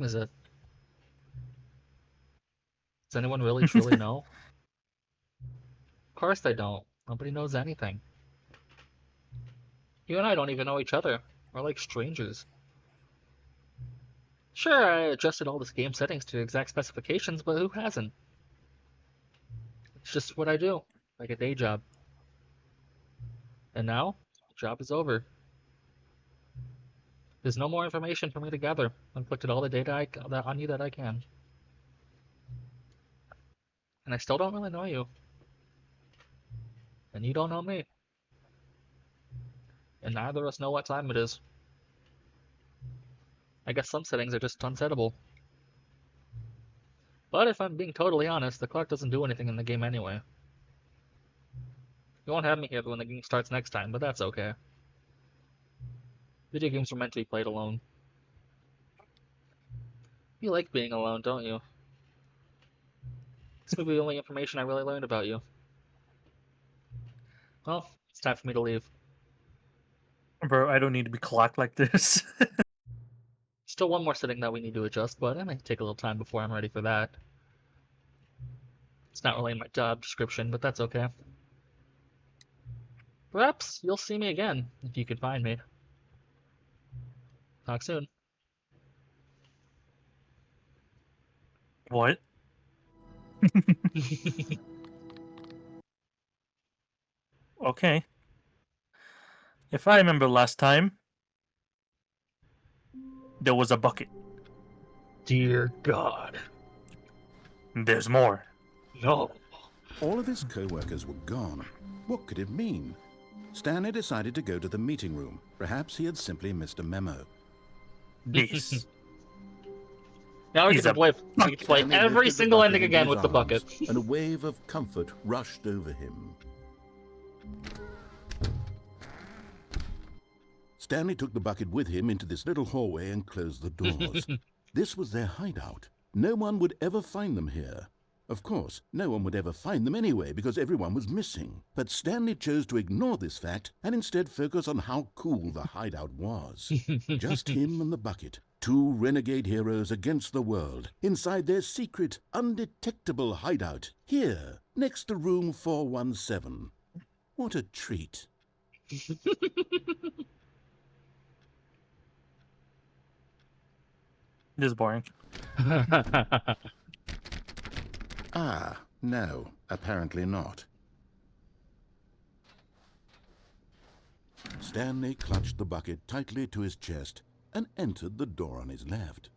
Is it? Does anyone really truly know? Of course they don't. Nobody knows anything. You and I don't even know each other. We're like strangers. Sure, I adjusted all the game settings to exact specifications, but who hasn't? It's just what I do, like a day job. And now, the job is over. There's no more information for me to gather. I've collected all the data on you that I can. And I still don't really know you. And you don't know me. And neither of us know what time it is. I guess some settings are just unsettable. But if I'm being totally honest, the clock doesn't do anything in the game anyway. You won't have me here when the game starts next time, but that's okay. Video games are meant to be played alone. You like being alone, don't you? This may be the only information I really learned about you. Well, it's time for me to leave. Bro, I don't need to be clocked like this. Still one more setting that we need to adjust, but it might take a little time before I'm ready for that. It's not really in my job description, but that's okay. Perhaps you'll see me again, if you could find me. Talk soon. What? Okay. If I remember last time, there was a bucket. Dear God. There's more. No. All of his co-workers were gone. What could it mean? Stanley decided to go to the meeting room. Perhaps he had simply missed a memo. This. Now we He's get to play Stanley every lifted the single bucket ending into again his with the bucket. arms, and a wave of comfort rushed over him. Stanley took the bucket with him into this little hallway and closed the doors. This was their hideout. No one would ever find them here. Of course, no one would ever find them anyway because everyone was missing. But Stanley chose to ignore this fact and instead focus on how cool the hideout was. Just him and the bucket. Two renegade heroes against the world, inside their secret, undetectable hideout, here, next to room 417. What a treat. This is boring. Ah, no, apparently not. Stanley clutched the bucket tightly to his chest and entered the door on his left.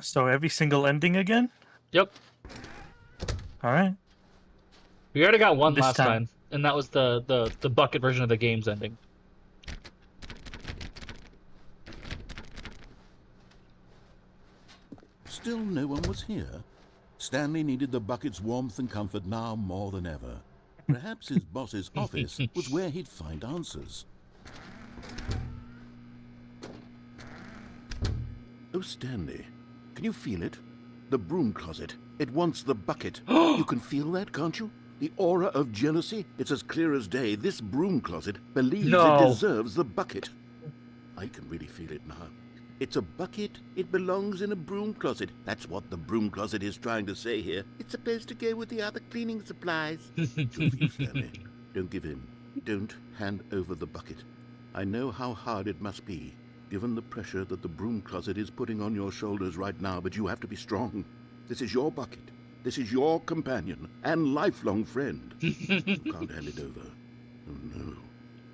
So every single ending again? Yep. Alright. We already got one This last time, and that was the bucket version of the game's ending. Still no one was here. Stanley needed the bucket's warmth and comfort now more than ever. Perhaps his boss's office was where he'd find answers. Oh, Stanley, can you feel it? The broom closet. It wants the bucket. You can feel that, can't you? The aura of jealousy. It's as clear as day. This broom closet believes it deserves the bucket. I can really feel it now. It's a bucket. It belongs in a broom closet. That's what the broom closet is trying to say here. It's supposed to go with the other cleaning supplies. Good for you, Stanley. Don't give in. Don't hand over the bucket. I know how hard it must be, given the pressure that the broom closet is putting on your shoulders right now, but you have to be strong. This is your bucket. This is your companion and lifelong friend. You can't hand it over. Oh, no.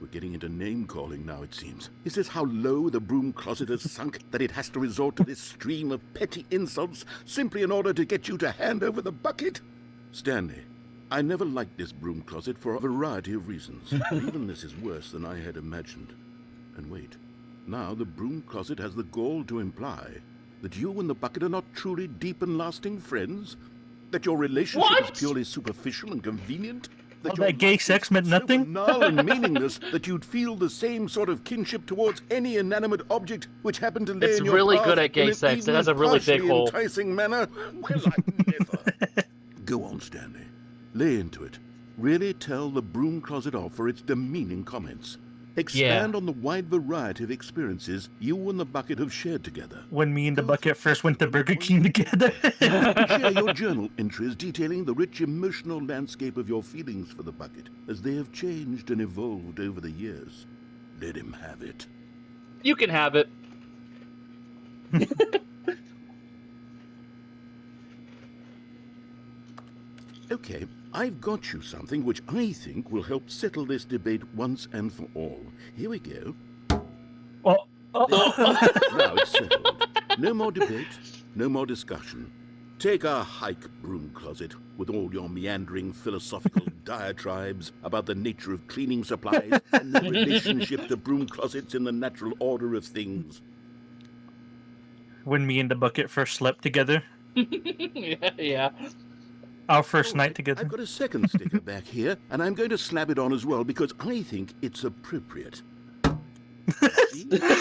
We're getting into name-calling now, it seems. Is this how low the broom closet has sunk, that it has to resort to this stream of petty insults simply in order to get you to hand over the bucket? Stanley, I never liked this broom closet for a variety of reasons. Even this is worse than I had imagined. And wait, now the broom closet has the gall to imply that you and the bucket are not truly deep and lasting friends? That your relationship is purely superficial and convenient? That gay sex meant nothing? So banal and meaningless that you'd feel the same sort of kinship towards any inanimate object which happened to lay It's in your really path good at gay in an sex. It even has a really big partially hole. enticing manner? Well, I never. Go on, Stanley. Lay into it. Really tell the broom closet off for its demeaning comments. Expand on the wide variety of experiences you and the bucket have shared together. When me and the bucket first went to Burger King together. Share your journal entries detailing the rich emotional landscape of your feelings for the bucket as they have changed and evolved over the years. Let him have it. You can have it. Okay, I've got you something which I think will help settle this debate once and for all. Here we go. Oh. Now it's settled. No more debate, no more discussion. Take a hike, broom closet, with all your meandering philosophical diatribes about the nature of cleaning supplies and their relationship to broom closets in the natural order of things. When me and the bucket first slept together. Yeah. Our first All night right, together. I've got a second sticker back here, and I'm going to slap it on as well because I think it's appropriate. See? Because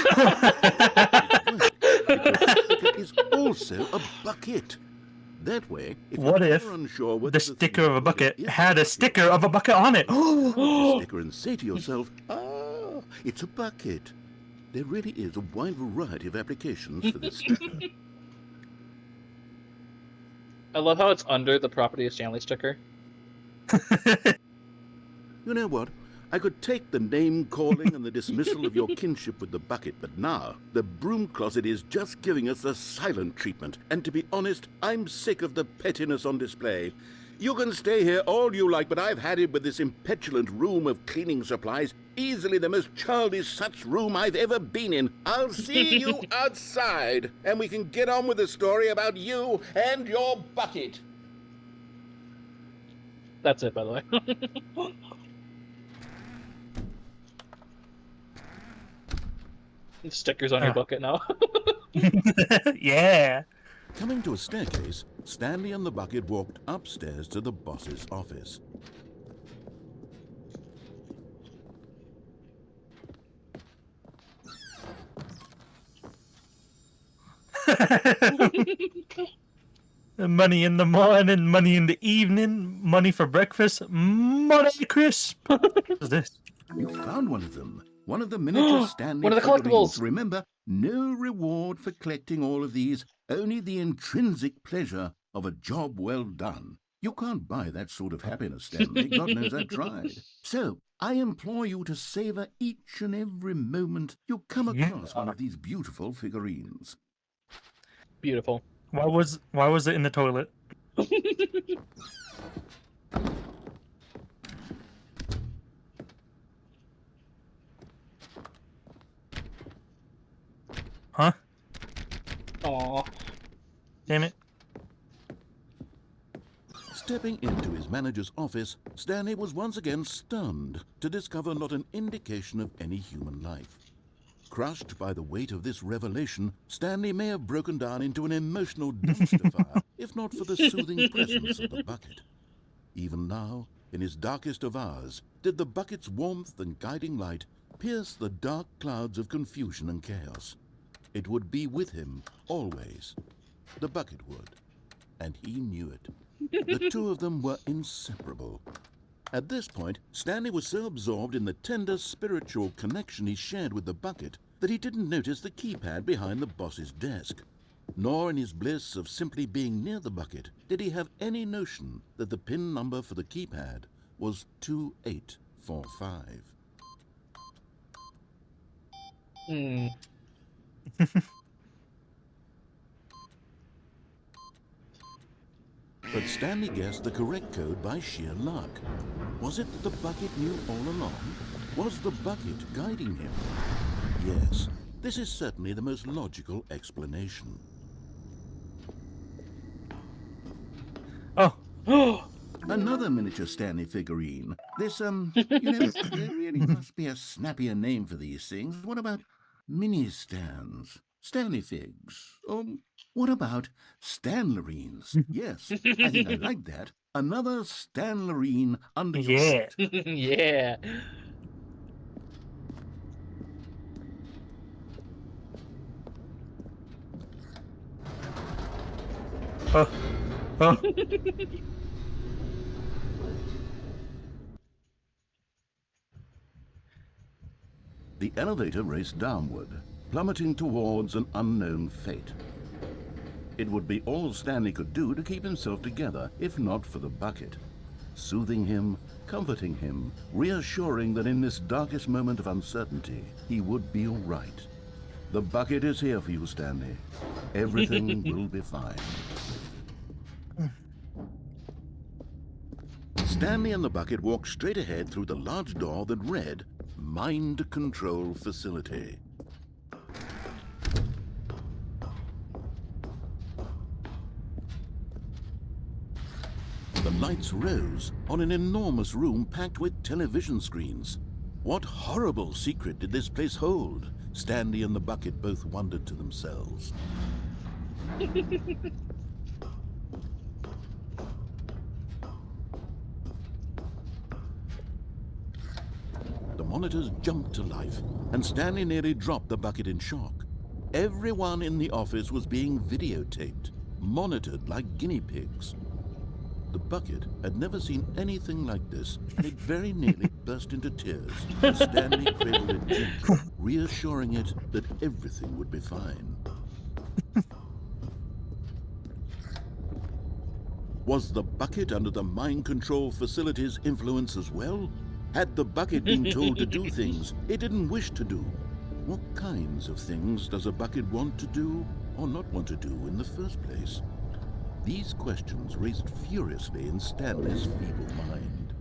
the sticker is also a bucket. That way, if What you're if ever unsure whether the thing sticker of a you're bucket holding is had a sticker of a bucket on it? Hold the sticker and say to yourself, it's a bucket. There really is a wide variety of applications for this sticker. I love how it's under the Property of Stanley sticker. You know what? I could take the name-calling and the dismissal of your kinship with the bucket, but now the broom closet is just giving us the silent treatment. And to be honest, I'm sick of the pettiness on display. You can stay here all you like, but I've had it with this impetulant room of cleaning supplies. Easily the most childish such room I've ever been in. I'll see you outside, and we can get on with the story about you and your bucket. That's it, by the way. Stickers on your bucket now. Yeah. Coming to a staircase, Stanley and the bucket walked upstairs to the boss's office. Money in the morning, money in the evening, money for breakfast, money crisp. What is this? You found one of them. One of the miniature Stanley One of the figurines. collectibles. Remember, no reward for collecting all of these, only the intrinsic pleasure of a job well done. You can't buy that sort of happiness, Stanley. God knows I tried. So, I implore you to savor each and every moment you come across one of these beautiful figurines. Beautiful. Why was it in the toilet? Huh? Aww. Damn it. Stepping into his manager's office, Stanley was once again stunned to discover not an indication of any human life. Crushed by the weight of this revelation, Stanley may have broken down into an emotional dumpster fire, if not for the soothing presence of the bucket. Even now, in his darkest of hours, did the bucket's warmth and guiding light pierce the dark clouds of confusion and chaos. It would be with him, always. The bucket would. And he knew it. The two of them were inseparable. At this point, Stanley was so absorbed in the tender spiritual connection he shared with the bucket that he didn't notice the keypad behind the boss's desk. Nor in his bliss of simply being near the bucket did he have any notion that the PIN number for the keypad was 2845. But Stanley guessed the correct code by sheer luck. Was it that the bucket knew all along? Was the bucket guiding him? Yes, this is certainly the most logical explanation. Oh. Another miniature Stanley figurine. This, there really must be a snappier name for these things. What about mini-stands? Stanley figs? What about Stanlerines? Yes, I think I like that. Another Stanlerine under your Yeah. seat. Yeah. Oh. elevator raced downward, plummeting towards an unknown fate. It would be all Stanley could do to keep himself together, if not for the bucket. Soothing him, comforting him, reassuring that in this darkest moment of uncertainty, he would be all right. The bucket is here for you, Stanley. Everything will be fine. Stanley and the bucket walked straight ahead through the large door that read, Mind Control Facility. The lights rose on an enormous room packed with television screens. What horrible secret did this place hold? Stanley and the bucket both wondered to themselves. The monitors jumped to life, and Stanley nearly dropped the bucket in shock. Everyone in the office was being videotaped, monitored like guinea pigs. The bucket had never seen anything like this, and it very nearly burst into tears as Stanley cradled it gently, reassuring it that everything would be fine. Was the bucket under the mind control facility's influence as well? Had the bucket been told to do things it didn't wish to do? What kinds of things does a bucket want to do or not want to do in the first place? These questions raced furiously in Stanley's feeble mind.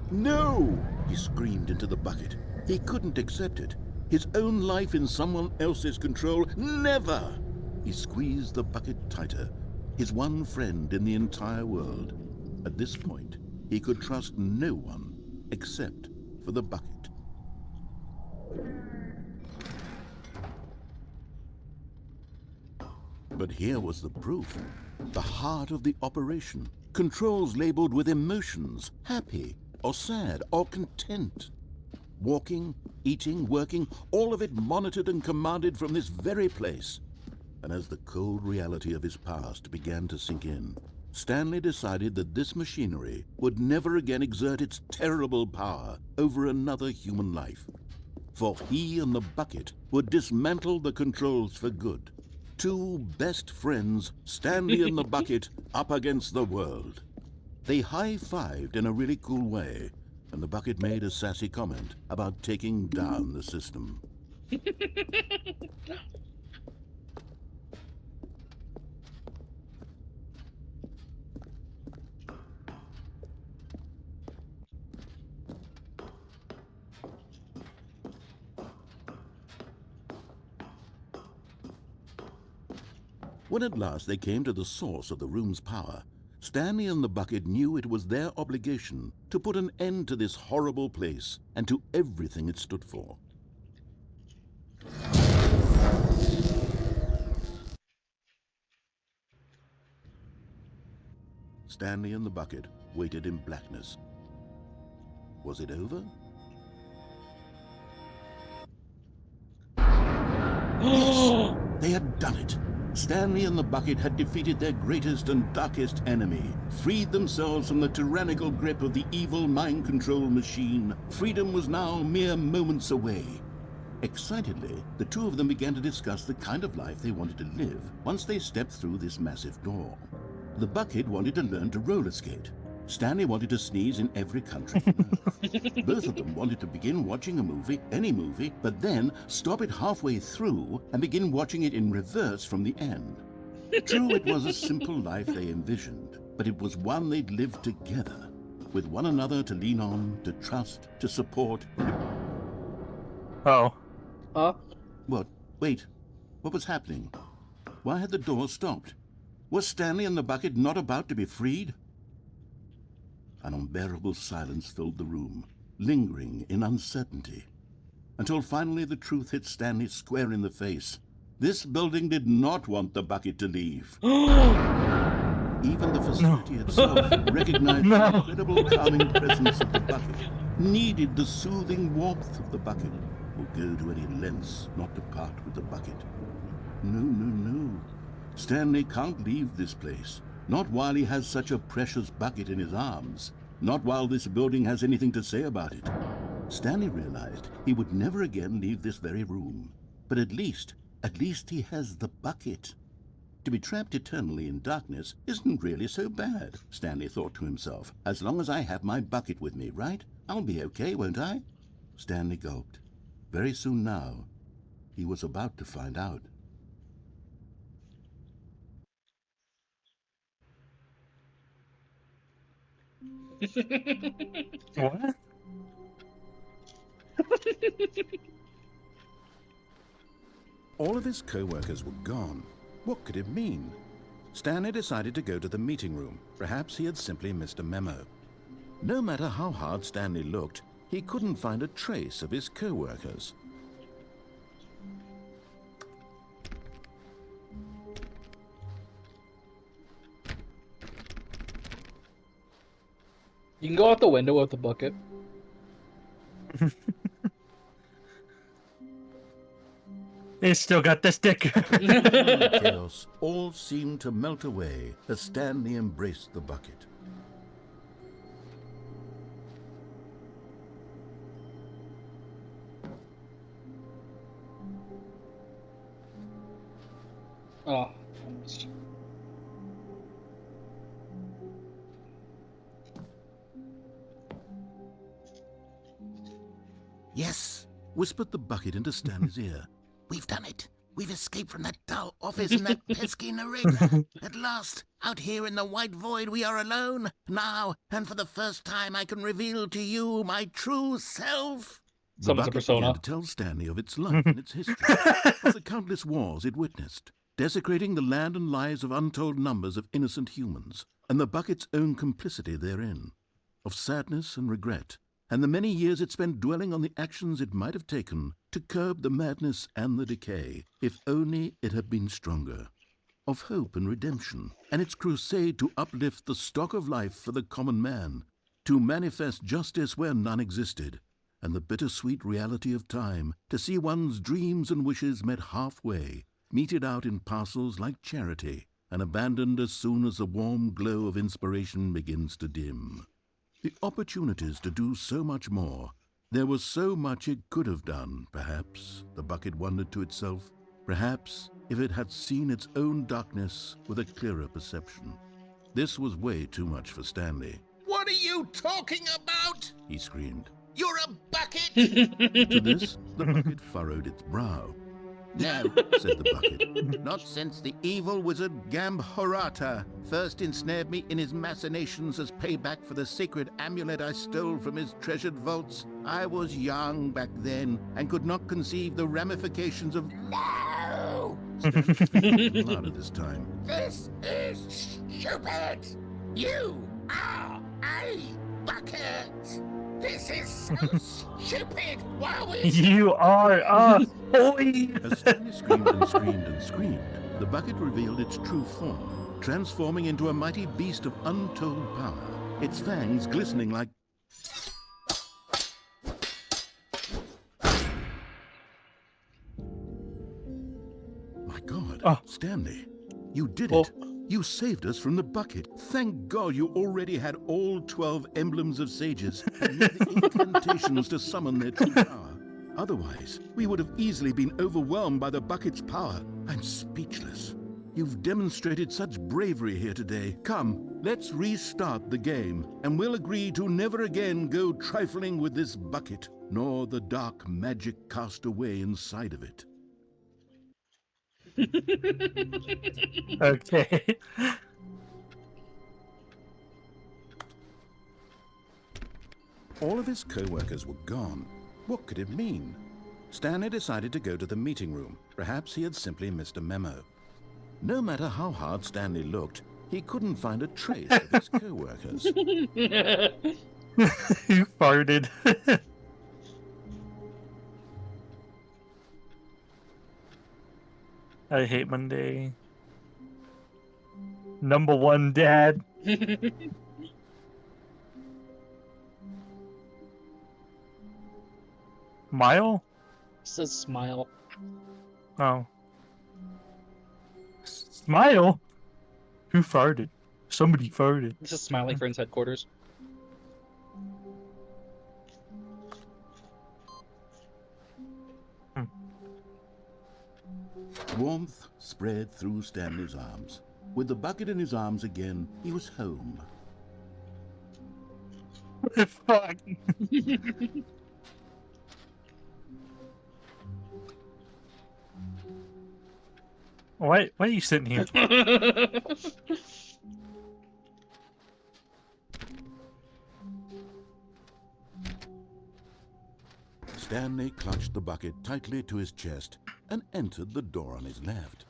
No! He screamed into the bucket. He couldn't accept it. His own life in someone else's control, never! He squeezed the bucket tighter, his one friend in the entire world. At this point, he could trust no one except for the bucket. But here was the proof. The heart of the operation. Controls labeled with emotions, happy or sad or content. Walking, eating, working, all of it monitored and commanded from this very place. And as the cold reality of his past began to sink in, Stanley decided that this machinery would never again exert its terrible power over another human life. For he and the bucket would dismantle the controls for good. Two best friends, Stanley and the bucket, up against the world. They high-fived in a really cool way, and the bucket made a sassy comment about taking down the system. When at last they came to the source of the room's power, Stanley and the bucket knew it was their obligation to put an end to this horrible place and to everything it stood for. Stanley and the bucket waited in blackness. Was it over? Yes, they had done it. Stanley and the bucket had defeated their greatest and darkest enemy, freed themselves from the tyrannical grip of the evil mind control machine. Freedom was now mere moments away. Excitedly, the two of them began to discuss the kind of life they wanted to live once they stepped through this massive door. The bucket wanted to learn to roller skate. Stanley wanted to sneeze in every country on Earth. Both of them wanted to begin watching a movie, any movie, but then stop it halfway through and begin watching it in reverse from the end. True, it was a simple life they envisioned, but it was one they'd lived together, with one another to lean on, to trust, to support. Oh. What? Wait. What was happening? Why had the door stopped? Was Stanley and the bucket not about to be freed? An unbearable silence filled the room, lingering in uncertainty, until finally the truth hit Stanley square in the face. This building did not want the bucket to leave. Even the facility itself recognized the incredible calming presence of the bucket, needed the soothing warmth of the bucket, would go to any lengths not to part with the bucket. No, no, no. Stanley can't leave this place. Not while he has such a precious bucket in his arms. Not while this building has anything to say about it. Stanley realized he would never again leave this very room. But at least he has the bucket. To be trapped eternally in darkness isn't really so bad, Stanley thought to himself. As long as I have my bucket with me, right? I'll be okay, won't I? Stanley gulped. Very soon now, he was about to find out. What? All of his co-workers were gone. What could it mean? Stanley decided to go to the meeting room. Perhaps he had simply missed a memo. No matter how hard Stanley looked, he couldn't find a trace of his co-workers. You can go out the window with the bucket. It's still got the sticker. Chaos all seemed to melt away as Stanley embraced the bucket. Oh. Yes, whispered the bucket into Stanley's ear. We've done it. We've escaped from that dull office and that pesky narrator. At last, out here in the white void, we are alone. Now, and for the first time, I can reveal to you my true self. The Someone's a bucket persona. began to tell Stanley of its life and its history, of the countless wars it witnessed, desecrating the land and lives of untold numbers of innocent humans, and the bucket's own complicity therein, of sadness and regret, and the many years it spent dwelling on the actions it might have taken to curb the madness and the decay, if only it had been stronger, of hope and redemption, and its crusade to uplift the stock of life for the common man, to manifest justice where none existed, and the bittersweet reality of time, to see one's dreams and wishes met halfway, meted out in parcels like charity, and abandoned as soon as the warm glow of inspiration begins to dim. The opportunities to do so much more. There was so much it could have done, perhaps, the bucket wondered to itself. Perhaps if it had seen its own darkness with a clearer perception. This was way too much for Stanley. What are you talking about? He screamed. You're a bucket! To this, the bucket furrowed its brow. No, said the bucket, not since the evil wizard Gambhorata first ensnared me in his machinations as payback for the sacred amulet I stole from his treasured vaults. I was young back then and could not conceive the ramifications of... No! Stanley louder this time. This is stupid! You are a bucket! This is so stupid! You are a boy. As Stanley screamed and screamed and screamed, the bucket revealed its true form, transforming into a mighty beast of untold power, its fangs glistening like... My God, Stanley, you did it. You saved us from the bucket. Thank God you already had all 12 emblems of sages and made the incantations to summon their true power. Otherwise, we would have easily been overwhelmed by the bucket's power. I'm speechless. You've demonstrated such bravery here today. Come, let's restart the game, and we'll agree to never again go trifling with this bucket, nor the dark magic cast away inside of it. Okay. All of his co-workers were gone. What could it mean? Stanley decided to go to the meeting room. Perhaps he had simply missed a memo. No matter how hard Stanley looked, he couldn't find a trace of his co-workers. You farted. I hate Monday. Number one, Dad. Mile? It says smile. Oh. Smile? Who farted? Somebody farted. This is Smiley Friends headquarters. Warmth spread through Stanley's arms. With the bucket in his arms again, he was home. Fuck. Why are you sitting here? Stanley clutched the bucket tightly to his chest and entered the door on his left.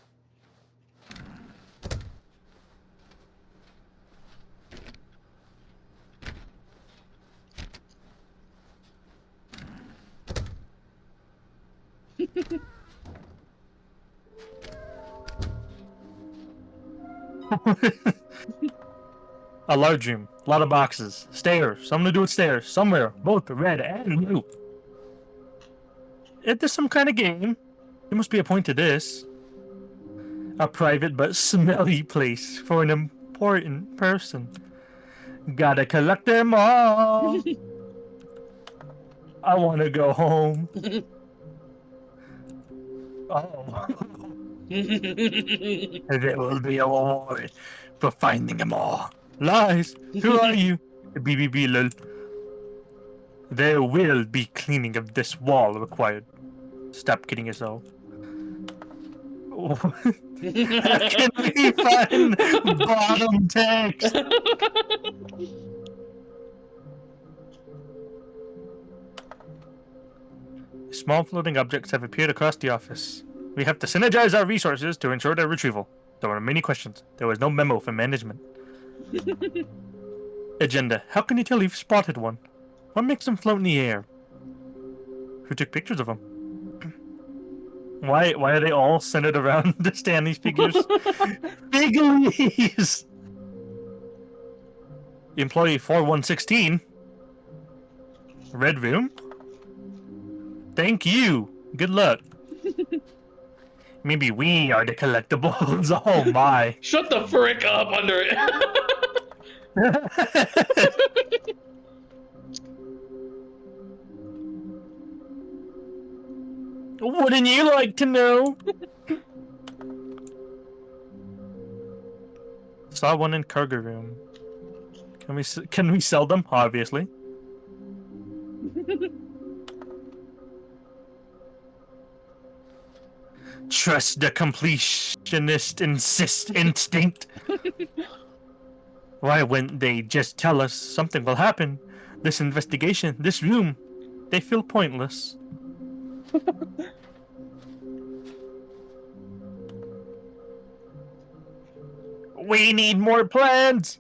A large room, a lot of boxes, stairs, something to do with stairs, somewhere, both red and blue. Is this some kind of game? There must be a point to this. A private but smelly place for an important person. Gotta collect them all. I wanna go home. Oh. There will be a reward for finding them all. Lies! Who are you? BBB lol. There will be cleaning of this wall required. Stop kidding yourself. How can we find bottom text? Small floating objects have appeared across the office. We have to synergize our resources to ensure their retrieval. There were many questions. There was no memo from management. Agenda. How can you tell you've spotted one? What makes them float in the air? Who took pictures of them? Why are they all centered around the Stanley's figures? Figures! Employee 4116. Red room? Thank you. Good luck. Maybe we are the collectibles. Oh my. Shut the frick up under it. Wouldn't you like to know? Saw one in cargo room. Can we sell them? Obviously. Trust the completionist instinct. Why wouldn't they just tell us something will happen? This investigation, this room, they feel pointless. We need more plans.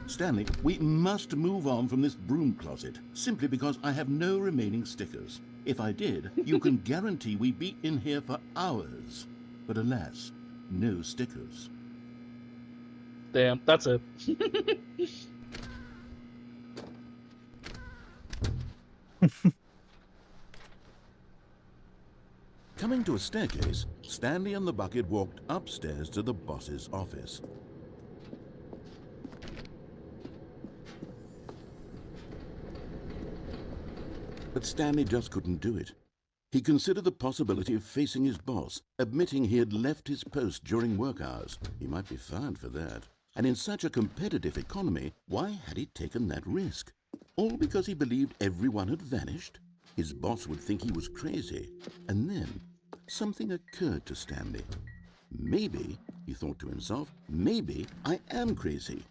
Stanley, we must move on from this broom closet, simply because I have no remaining stickers. If I did, you can guarantee we'd be in here for hours. But alas, no stickers. Damn, that's it. Coming to a staircase, Stanley and the bucket walked upstairs to the boss's office. But Stanley just couldn't do it. He considered the possibility of facing his boss, admitting he had left his post during work hours. He might be fined for that. And in such a competitive economy, why had he taken that risk? All because he believed everyone had vanished? His boss would think he was crazy. And then something occurred to Stanley. Maybe, he thought to himself, maybe I am crazy.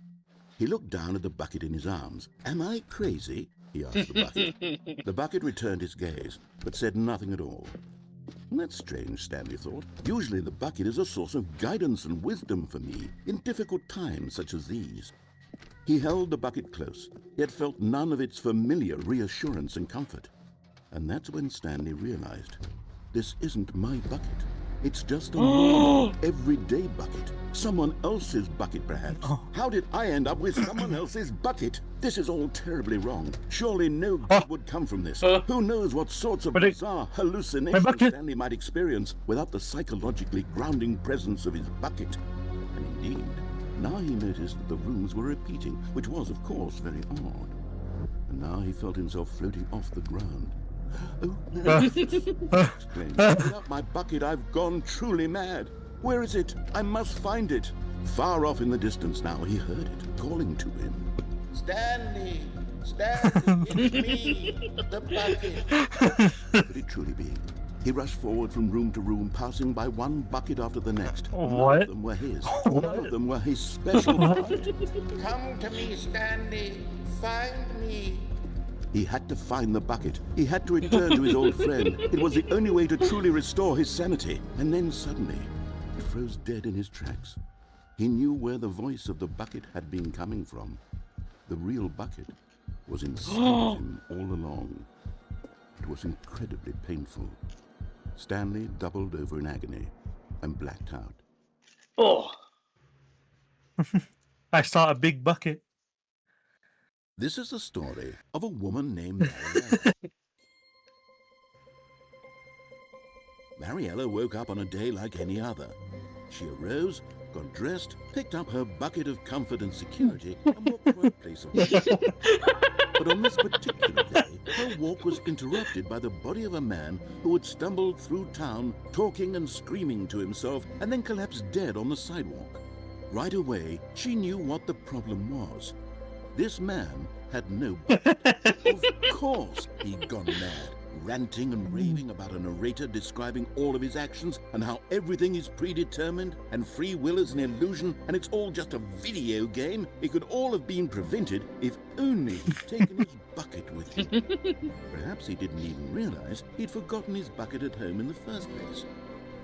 He looked down at the bucket in his arms. Am I crazy? He asked the bucket. The bucket returned his gaze, but said nothing at all. That's strange, Stanley thought. Usually the bucket is a source of guidance and wisdom for me in difficult times such as these. He held the bucket close, yet felt none of its familiar reassurance and comfort. And that's when Stanley realized, this isn't my bucket. It's just a normal, everyday bucket. Someone else's bucket, perhaps. How did I end up with someone else's bucket? This is all terribly wrong. Surely no good would come from this. Who knows what sorts of bizarre hallucinations Stanley might experience without the psychologically grounding presence of his bucket. And indeed, now he noticed that the rooms were repeating, which was, of course, very odd. And now he felt himself floating off the ground. Oh, no! He exclaimed. Without my bucket, I've gone truly mad. Where is it? I must find it. Far off in the distance now, he heard it, calling to him. Stanley! Stanley, it's me! The bucket! Could it truly be? He rushed forward from room to room, passing by one bucket after the next. What? None of them were his. None of them were his special bucket. Come to me, Stanley. Find me. He had to find the bucket. He had to return to his old friend. It was the only way to truly restore his sanity. And then suddenly, he froze dead in his tracks. He knew where the voice of the bucket had been coming from. The real bucket was inside of him all along. It was incredibly painful. Stanley doubled over in agony and blacked out. Oh. I saw a big bucket. This is the story of a woman named Mariella. Mariella woke up on a day like any other. She arose, got dressed, picked up her bucket of comfort and security, and walked to her place of work. But on this particular day, her walk was interrupted by the body of a man who had stumbled through town, talking and screaming to himself, and then collapsed dead on the sidewalk. Right away, she knew what the problem was. This man had no bucket. Of course he'd gone mad, ranting and raving about a narrator describing all of his actions and how everything is predetermined and free will is an illusion and it's all just a video game. It could all have been prevented if only he'd taken his bucket with him. Perhaps he didn't even realize he'd forgotten his bucket at home in the first place.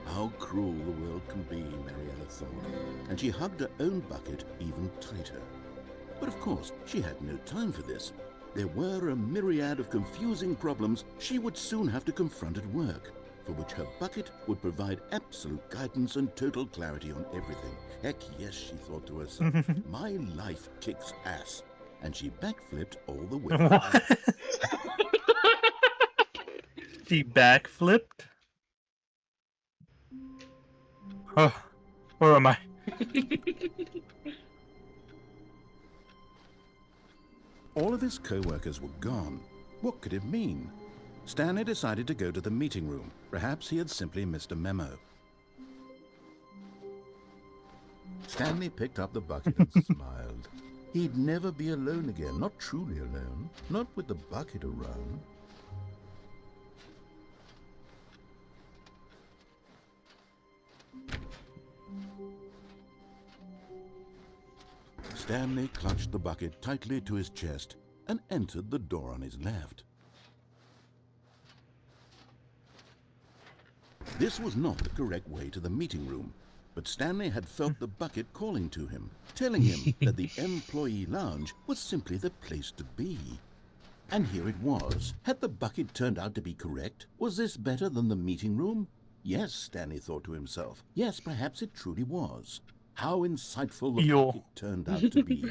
How cruel the world can be, Mariella thought, and she hugged her own bucket even tighter. But of course, she had no time for this. There were a myriad of confusing problems she would soon have to confront at work, for which her bucket would provide absolute guidance and total clarity on everything. Heck yes, she thought to herself, my life kicks ass. And she backflipped all the way. She backflipped? Oh, where am I? All of his co-workers were gone. What could it mean? Stanley decided to go to the meeting room. Perhaps he had simply missed a memo. Stanley picked up the bucket and smiled. He'd never be alone again, not truly alone, not with the bucket around. Stanley clutched the bucket tightly to his chest and entered the door on his left. This was not the correct way to the meeting room, but Stanley had felt the bucket calling to him, telling him that the employee lounge was simply the place to be. And here it was. Had the bucket turned out to be correct? Was this better than the meeting room? Yes, Stanley thought to himself. Yes, perhaps it truly was. How insightful the bucket turned out to be.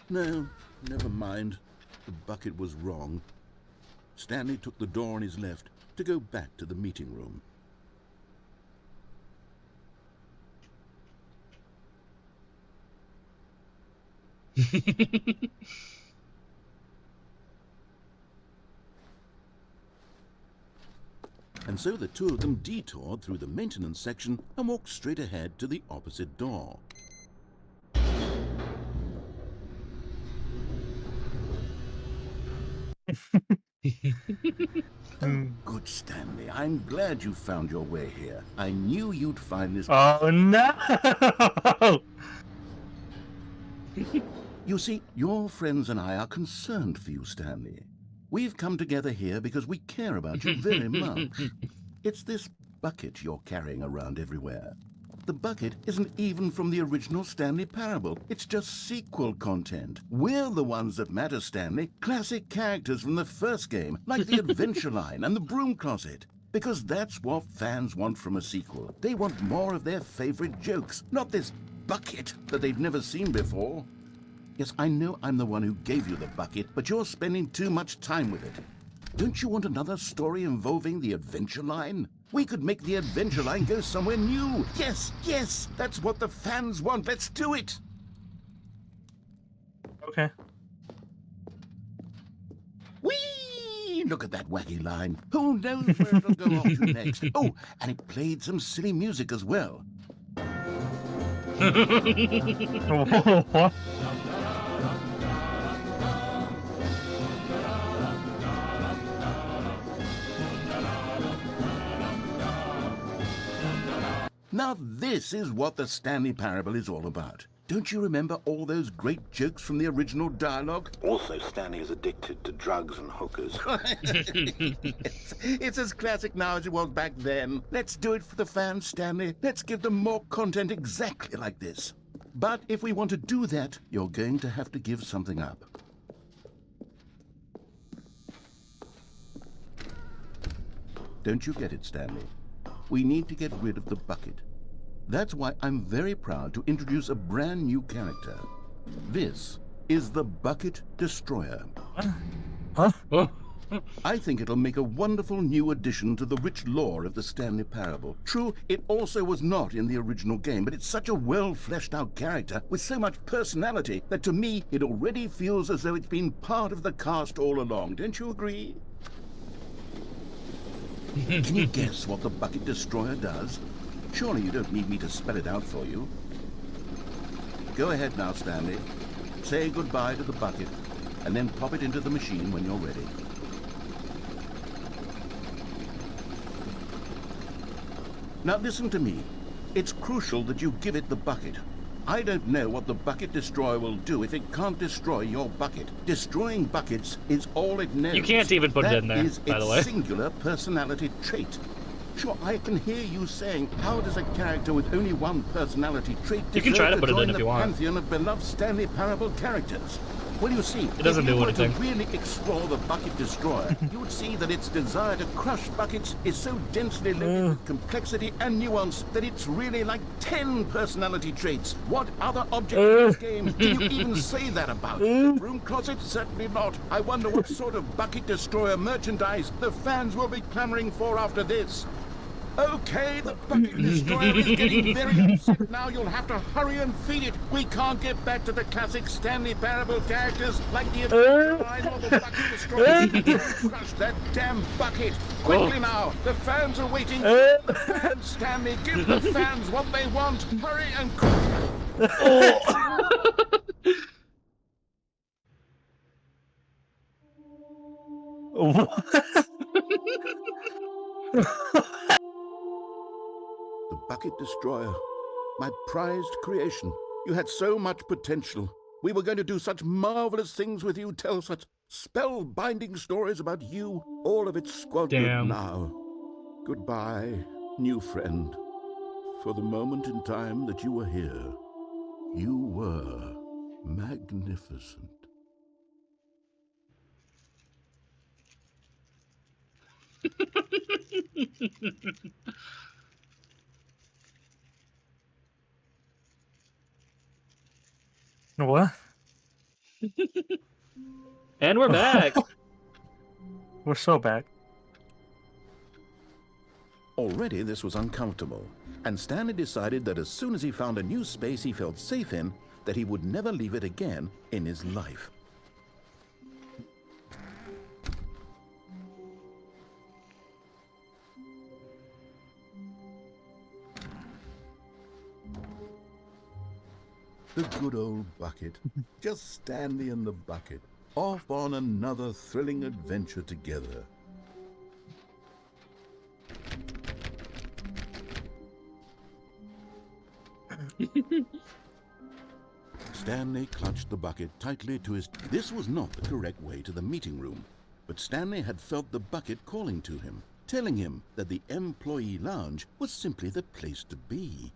No, never mind. The bucket was wrong. Stanley took the door on his left to go back to the meeting room. And so the two of them detoured through the maintenance section and walked straight ahead to the opposite door. Good, Stanley. I'm glad you found your way here. I knew you'd find this... Oh, no! You see, your friends and I are concerned for you, Stanley. We've come together here because we care about you very much. It's this bucket you're carrying around everywhere. The bucket isn't even from the original Stanley Parable. It's just sequel content. We're the ones that matter, Stanley. Classic characters from the first game, like the Adventure Line and the Broom Closet. Because that's what fans want from a sequel. They want more of their favorite jokes, not this bucket that they've never seen before. Yes, I know I'm the one who gave you the bucket, but you're spending too much time with it. Don't you want another story involving the adventure line? We could make the adventure line go somewhere new. Yes, yes, that's what the fans want. Let's do it. Okay. Whee! Look at that wacky line. Who knows where it'll go off to next? Oh, and it played some silly music as well. What? Now this is what the Stanley Parable is all about. Don't you remember all those great jokes from the original dialogue? Also, Stanley is addicted to drugs and hookers. It's as classic now as it was back then. Let's do it for the fans, Stanley. Let's give them more content exactly like this. But if we want to do that, you're going to have to give something up. Don't you get it, Stanley? We need to get rid of the bucket. That's why I'm very proud to introduce a brand new character. This is the Bucket Destroyer. Huh? I think it'll make a wonderful new addition to the rich lore of the Stanley Parable. True, it also was not in the original game, but it's such a well-fleshed-out character with so much personality that to me it already feels as though it's been part of the cast all along. Don't you agree? Can you guess what the Bucket Destroyer does? Surely you don't need me to spell it out for you. Go ahead now, Stanley. Say goodbye to the bucket, and then pop it into the machine when you're ready. Now listen to me. It's crucial that you give it the bucket. I don't know what the Bucket Destroyer will do if it can't destroy your bucket. Destroying buckets is all it knows. You can't even put it in there, That is by the its way. singular personality trait. Sure, I can hear you saying, how does a character with only one personality trait You can try to put it in if you want. join the pantheon of beloved Stanley Parable characters? Well, you see, It doesn't if you do were anything. to really explore the Bucket Destroyer, you would see that its desire to crush buckets is so densely loaded with complexity and nuance that it's really like 10 personality traits. What other object in this game can you even say that about? The broom closet? Certainly not. I wonder what sort of Bucket Destroyer merchandise the fans will be clamoring for after this. Okay, the Bucket Destroyer is getting very upset now. You'll have to hurry and feed it. We can't get back to the classic Stanley Parable characters like the Adventure Line or the Bucket Destroyer. Crush that damn bucket. Quickly now. The fans are waiting. The fans, Stanley, give the fans what they want. Hurry and The Bucket Destroyer, my prized creation. You had so much potential. We were going to do such marvelous things with you, tell such spell-binding stories about you. All of it squandered Damn. now. Goodbye, new friend. For the moment in time that you were here, you were magnificent. What? And we're back. We're so back. Already this was uncomfortable, and Stanley decided that as soon as he found a new space he felt safe in, that he would never leave it again in his life. The good old bucket. Just Stanley and the bucket, off on another thrilling adventure together. Stanley clutched the bucket tightly to his... This was not the correct way to the meeting room, but Stanley had felt the bucket calling to him, telling him that the employee lounge was simply the place to be.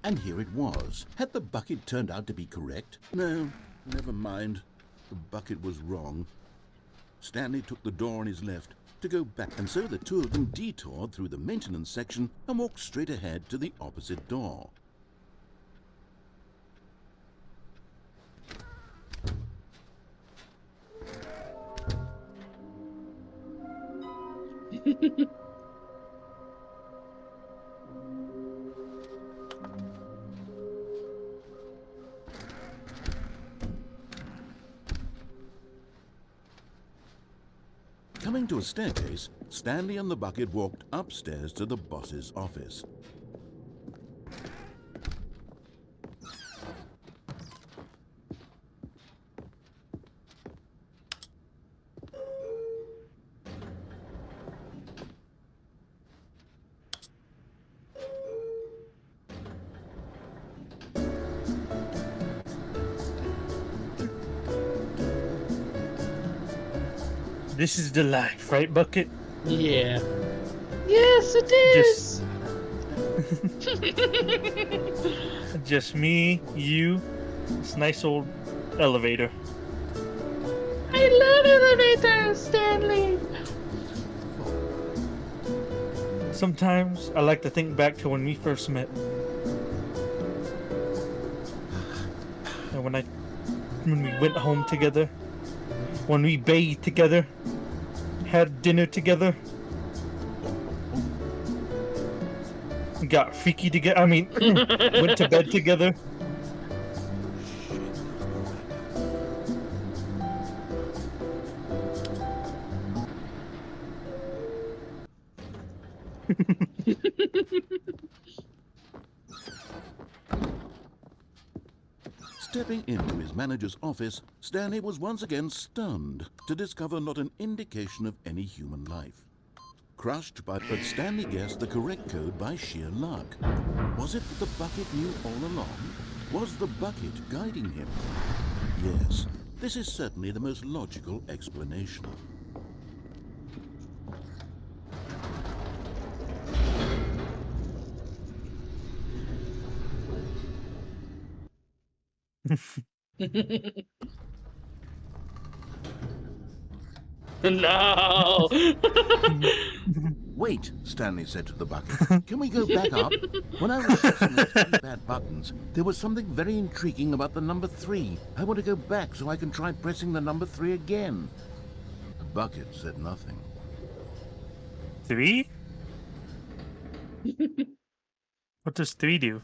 And here it was. Had the bucket turned out to be correct? No, never mind. The bucket was wrong. Stanley took the door on his left to go back, and so the two of them detoured through the maintenance section and walked straight ahead to the opposite door. Coming to a staircase, Stanley and the bucket walked upstairs to the boss's office. This is the life, right, Bucket? Yeah. Yes, it is. Just me, you, this nice old elevator. I love elevators, Stanley. Sometimes I like to think back to when we first met. And when we went home together, when we bathed together, had dinner together, got freaky together. I mean, went to bed together. Stepping into his manager's office, Stanley was once again stunned to discover not an indication of any human life. Crushed but Stanley guessed the correct code by sheer luck. Was it that the bucket knew all along? Was the bucket guiding him? Yes, this is certainly the most logical explanation. No. Wait, Stanley said to the bucket. Can we go back up? When I was pressing those keypad buttons, there was something very intriguing about the number 3. I want to go back so I can try pressing the number 3 again. The bucket said nothing. 3? What does 3 do?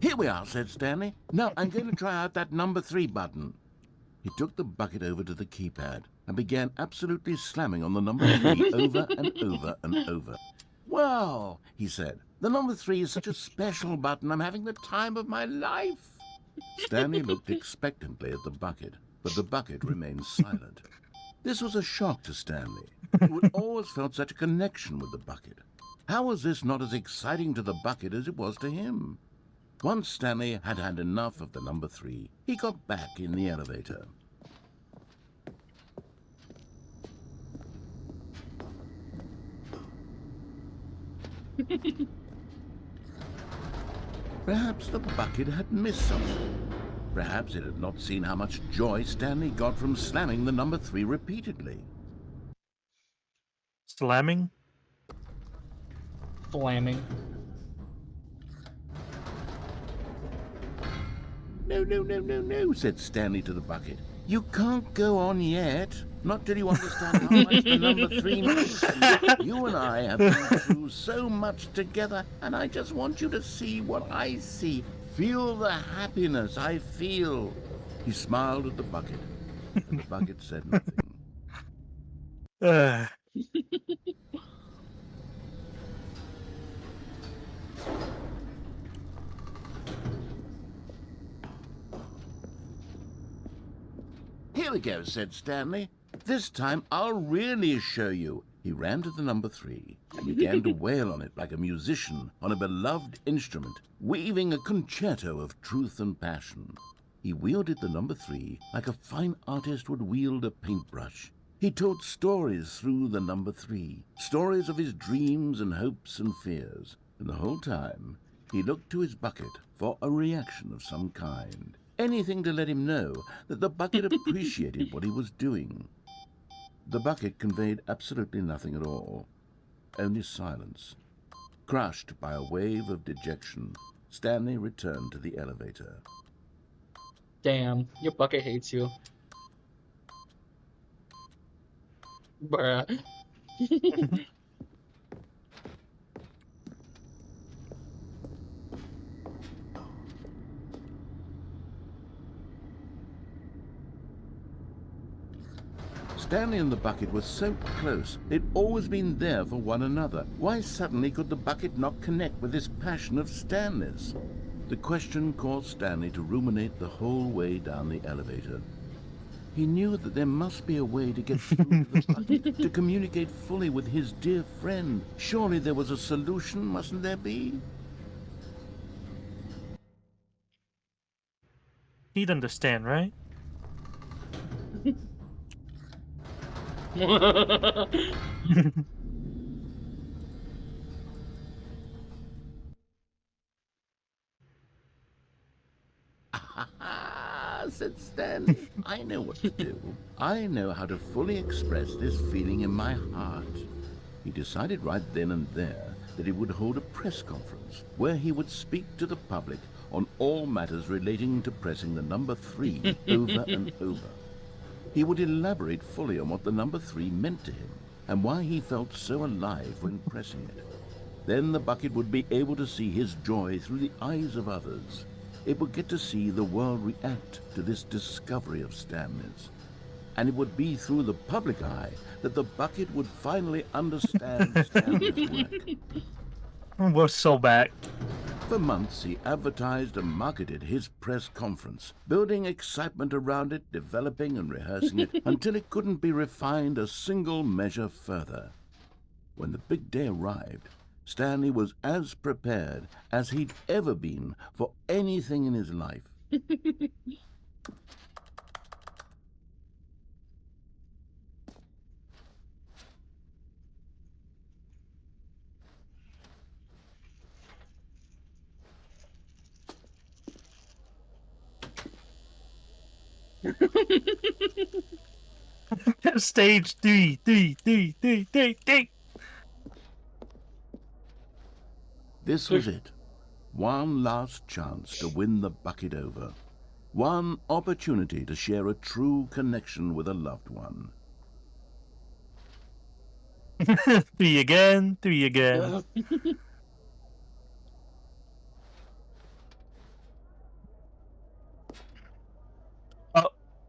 Here we are, said Stanley. Now I'm going to try out that number 3 button. He took the bucket over to the keypad and began absolutely slamming on the number 3 over and over and over. Wow, he said. The number 3 is such a special button. I'm having the time of my life. Stanley looked expectantly at the bucket, but the bucket remained silent. This was a shock to Stanley, who had always felt such a connection with the bucket. How was this not as exciting to the bucket as it was to him? Once Stanley had had enough of the number 3, he got back in the elevator. Perhaps the bucket had missed something. Perhaps it had not seen how much joy Stanley got from slamming the number 3 repeatedly. Slamming? Flaming. No, said Stanley to the bucket. You can't go on yet. Not till you understand how much the number 3 means to you. You and I have been through so much together, and I just want you to see what I see. Feel the happiness I feel. He smiled at the bucket, and the bucket said nothing. Here we go, said Stanley. This time I'll really show you. He ran to the number 3 and began to wail on it like a musician on a beloved instrument, weaving a concerto of truth and passion. He wielded the number 3 like a fine artist would wield a paintbrush. He told stories through the number 3, stories of his dreams and hopes and fears. And the whole time, he looked to his bucket for a reaction of some kind. Anything to let him know that the bucket appreciated what he was doing. The bucket conveyed absolutely nothing at all, only silence. Crushed by a wave of dejection, Stanley returned to the elevator. Damn, your bucket hates you. Bruh. Stanley and the bucket were so close. They'd always been there for one another. Why suddenly could the bucket not connect with this passion of Stanley's? The question caused Stanley to ruminate the whole way down the elevator. He knew that there must be a way to get through to the bucket, to communicate fully with his dear friend. Surely there was a solution, mustn't there be? He'd understand, right? Ah, said Stanley. I know what to do. I know how to fully express this feeling in my heart. He decided right then and there that he would hold a press conference where he would speak to the public on all matters relating to pressing the number 3 over and over. He would elaborate fully on what the number 3 meant to him and why he felt so alive when pressing it. Then the bucket would be able to see his joy through the eyes of others. It would get to see the world react to this discovery of Stanley's. And it would be through the public eye that the bucket would finally understand Stanley's work. We're so back. For months, he advertised and marketed his press conference, building excitement around it, developing and rehearsing it, until it couldn't be refined a single measure further. When the big day arrived, Stanley was as prepared as he'd ever been for anything in his life. Stage 3. This was it. One last chance to win the bucket over. One opportunity to share a true connection with a loved one. 3 again.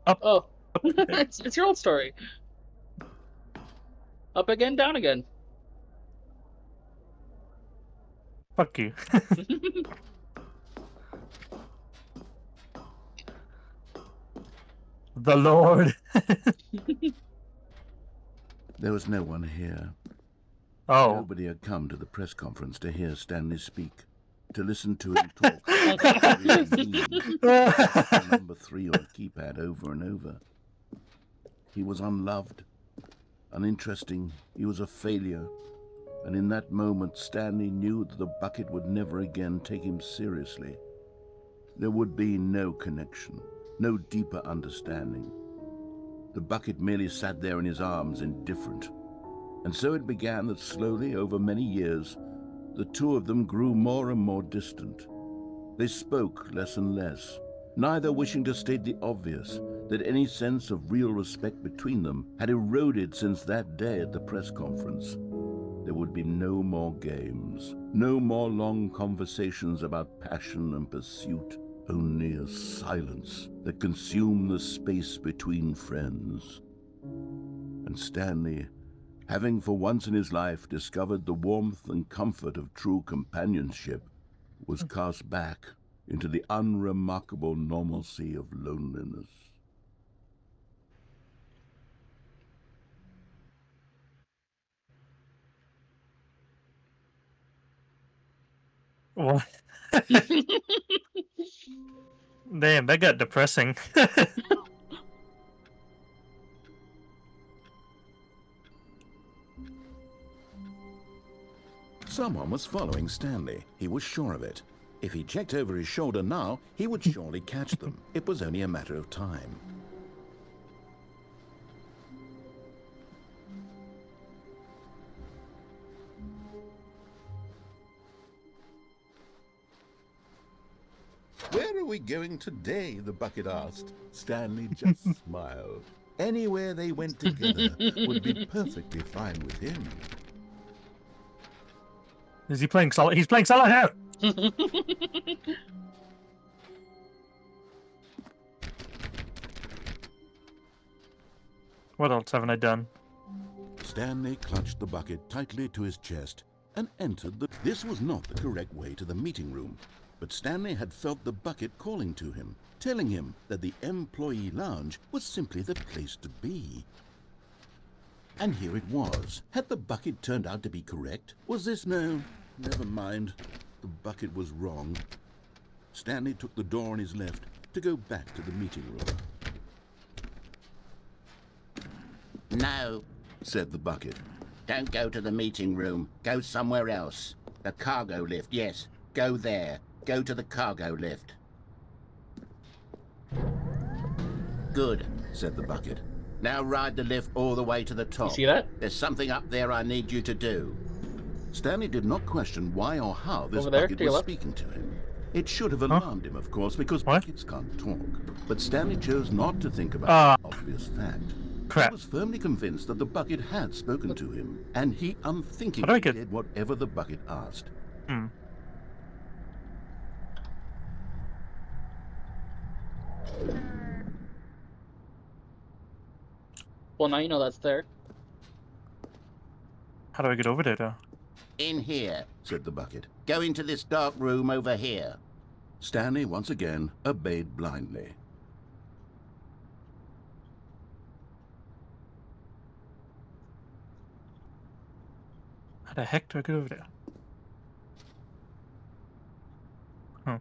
Up. Oh, it's your old story. Up again, down again. Fuck you. The Lord. There was no one here. Oh. Nobody had come to the press conference to hear Stanley speak, to listen to him talk. Number 3 on a keypad over and over. He was unloved, uninteresting. He was a failure. And in that moment, Stanley knew that the bucket would never again take him seriously. There would be no connection, no deeper understanding. The bucket merely sat there in his arms, indifferent. And so it began that slowly, over many years, the two of them grew more and more distant. They spoke less and less, neither wishing to state the obvious, that any sense of real respect between them had eroded since that day at the press conference. There would be no more games, no more long conversations about passion and pursuit, only a silence that consumed the space between friends. And Stanley, having for once in his life discovered the warmth and comfort of true companionship, was cast back into the unremarkable normalcy of loneliness. What? Damn, that got depressing. Someone was following Stanley. He was sure of it. If he checked over his shoulder now, he would surely catch them. It was only a matter of time. Where are we going today? The bucket asked. Stanley just smiled. Anywhere they went together would be perfectly fine with him. Is he playing solid? He's playing solitaire! What else haven't I done? Stanley clutched the bucket tightly to his chest and entered the... This was not the correct way to the meeting room, but Stanley had felt the bucket calling to him, telling him that the employee lounge was simply the place to be. And here it was. Had the bucket turned out to be correct? Was this... No, never mind. The bucket was wrong. Stanley took the door on his left to go back to the meeting room. No, Said the bucket. don't go to the meeting room. Go somewhere else. The cargo lift, yes. Go there. Go to the cargo lift. Good, Said the bucket. now ride the lift all the way to the You top. see that? There's something up there I need you to do. Stanley did not question why or how this Over there, bucket to your was left. speaking to him. It should have alarmed him, of course, because What? buckets can't talk. But Stanley chose not to think about the obvious fact. Crap. He was firmly convinced that the bucket had spoken to him, and he How do I unthinkingly get- did whatever the bucket asked. Well, now you know that's there. How do I get over there, though? In here. Said the bucket. Go into this dark room over here. Stanley once again obeyed blindly. How the heck do I get over there? Oh.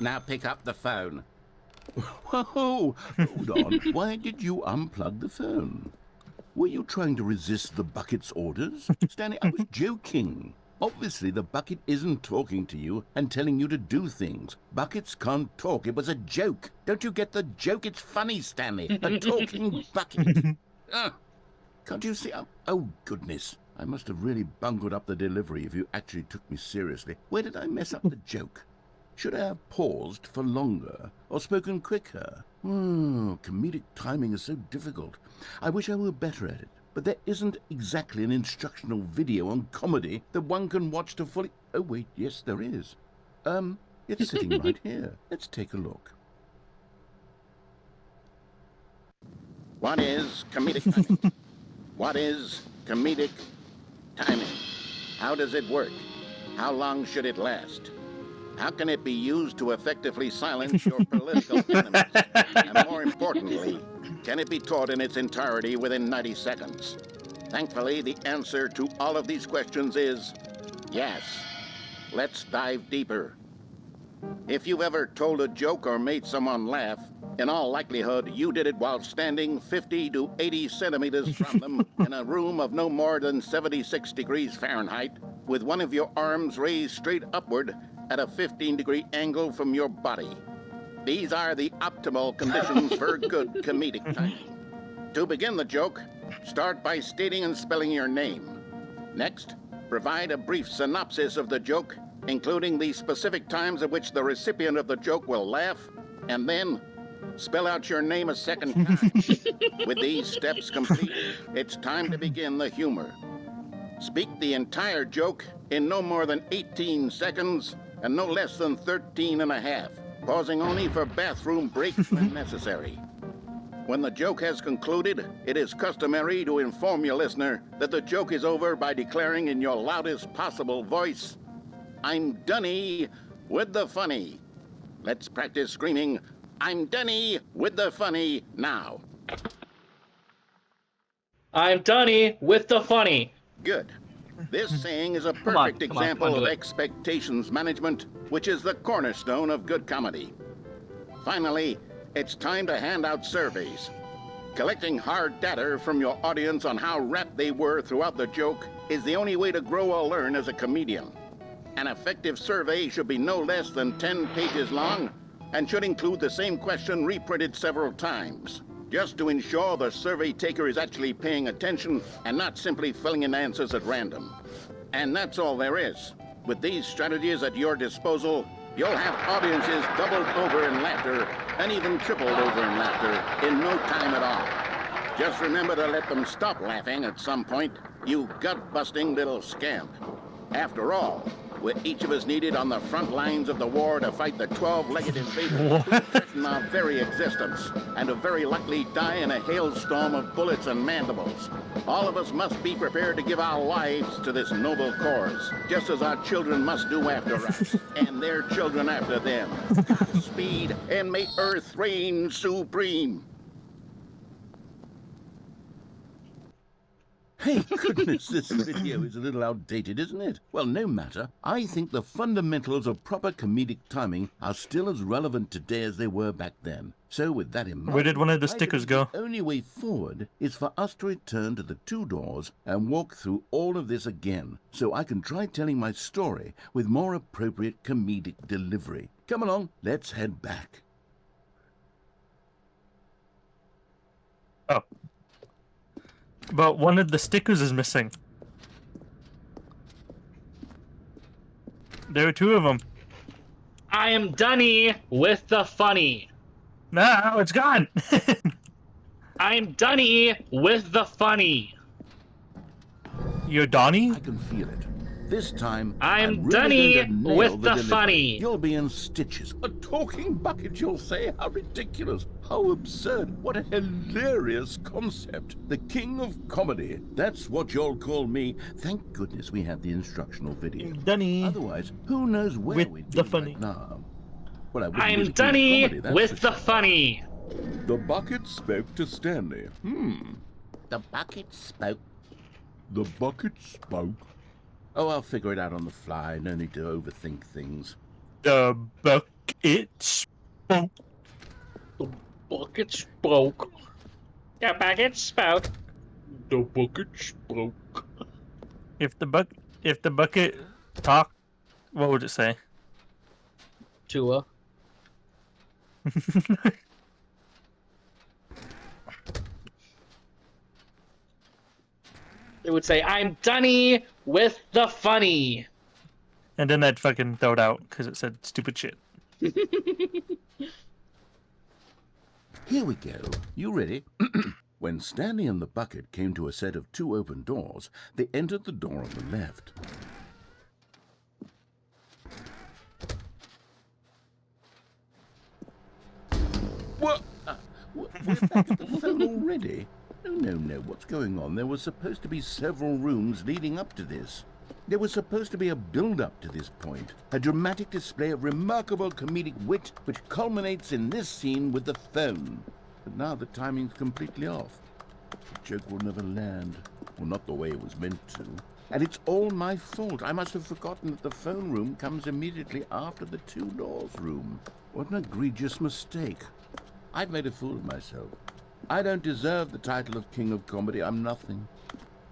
Now pick up the phone. Whoa! Hold on. Why did you unplug the phone? Were you trying to resist the bucket's orders? Stanley, I was joking. Obviously, the bucket isn't talking to you and telling you to do things. Buckets can't talk. It was a joke. Don't you get the joke? It's funny, Stanley. A talking bucket. Can't you see? Oh, goodness. I must have really bungled up the delivery if you actually took me seriously. Where did I mess up the joke? Should I have paused for longer or spoken quicker? Comedic timing is so difficult. I wish I were better at it. But there isn't exactly an instructional video on comedy that one can watch to fully... Oh, wait, yes, there is. It's sitting right here. Let's take a look. What is comedic timing? What is comedic timing? How does it work? How long should it last? How can it be used to effectively silence your political enemies? And more importantly, can it be taught in its entirety within 90 seconds? Thankfully, the answer to all of these questions is yes. Let's dive deeper. If you've ever told a joke or made someone laugh, in all likelihood, you did it while standing 50 to 80 centimeters from them in a room of no more than 76 degrees Fahrenheit, with one of your arms raised straight upward at a 15-degree angle from your body. These are the optimal conditions for good comedic timing. To begin the joke, start by stating and spelling your name. Next, provide a brief synopsis of the joke, including the specific times at which the recipient of the joke will laugh, and then spell out your name a second time. With these steps complete, it's time to begin the humor. Speak the entire joke in no more than 18 seconds and no less than 13 and a half, pausing only for bathroom breaks when necessary. When the joke has concluded, it is customary to inform your listener that the joke is over by declaring in your loudest possible voice, "I'm Dunny with the funny." Let's practice screaming, "I'm Dunny with the funny" now. I'm Dunny with the funny. Good. This saying is a Come on, perfect come on, example do of it. expectations management, which is the cornerstone of good comedy. Finally, it's time to hand out surveys. Collecting hard data from your audience on how rapt they were throughout the joke is the only way to grow or learn as a comedian. An effective survey should be no less than 10 pages long and should include the same question reprinted several times, just to ensure the survey taker is actually paying attention and not simply filling in answers at random. And that's all there is. With these strategies at your disposal, you'll have audiences doubled over in laughter and even tripled over in laughter in no time at all. Just remember to let them stop laughing at some point, you gut-busting little scamp. After all, we're each of us needed on the front lines of the war to fight the 12-legged invaders who threaten our very existence and to very likely die in a hailstorm of bullets and mandibles. All of us must be prepared to give our lives to this noble cause, just as our children must do after us, and their children after them. Speed, and may Earth reign supreme. Hey, goodness, this video is a little outdated, isn't it? Well, no matter. I think the fundamentals of proper comedic timing are still as relevant today as they were back then. So with that in mind, Where did one of the I stickers believe go? The only way forward is for us to return to the two doors and walk through all of this again, so I can try telling my story with more appropriate comedic delivery. Come along, let's head back. Oh. But one of the stickers is missing. There are two of them. I am Dunny with the funny. No, it's gone. I'm Dunny with the funny. You're Donnie? I can feel it. This time, I'm really Dunny going to nail with the delivery. funny. You'll be in stitches. A talking bucket, you'll say? How ridiculous. How absurd. What a hilarious concept. The king of comedy. That's what you'll call me. Thank goodness we had the instructional video. Dunny Otherwise, who knows where with we'd the be funny. right now. Well, I wouldn't I'm be the king of Dunny comedy, that's with for the sure. funny. The bucket spoke to Stanley. The bucket spoke. The bucket spoke. Oh, I'll figure it out on the fly. No need to overthink things. The bucket spoke. The bucket spoke. The bucket spoke. The bucket spoke. If the bucket talked, what would it say? Tua. It would say, I'm Dunny with the funny. And then I'd fucking throw it out because it said stupid shit. Here we go. You ready? When Stanley and the bucket came to a set of two open doors, they entered the door on the left. What? We're back at the phone already? No. What's going on? There was supposed to be several rooms leading up to this. There was supposed to be a build-up to this point, a dramatic display of remarkable comedic wit which culminates in this scene with the phone. But now the timing's completely off. The joke will never land. Well, not the way it was meant to. And it's all my fault. I must have forgotten that the phone room comes immediately after the two doors room. What an egregious mistake. I've made a fool of myself. I don't deserve the title of King of Comedy. I'm nothing.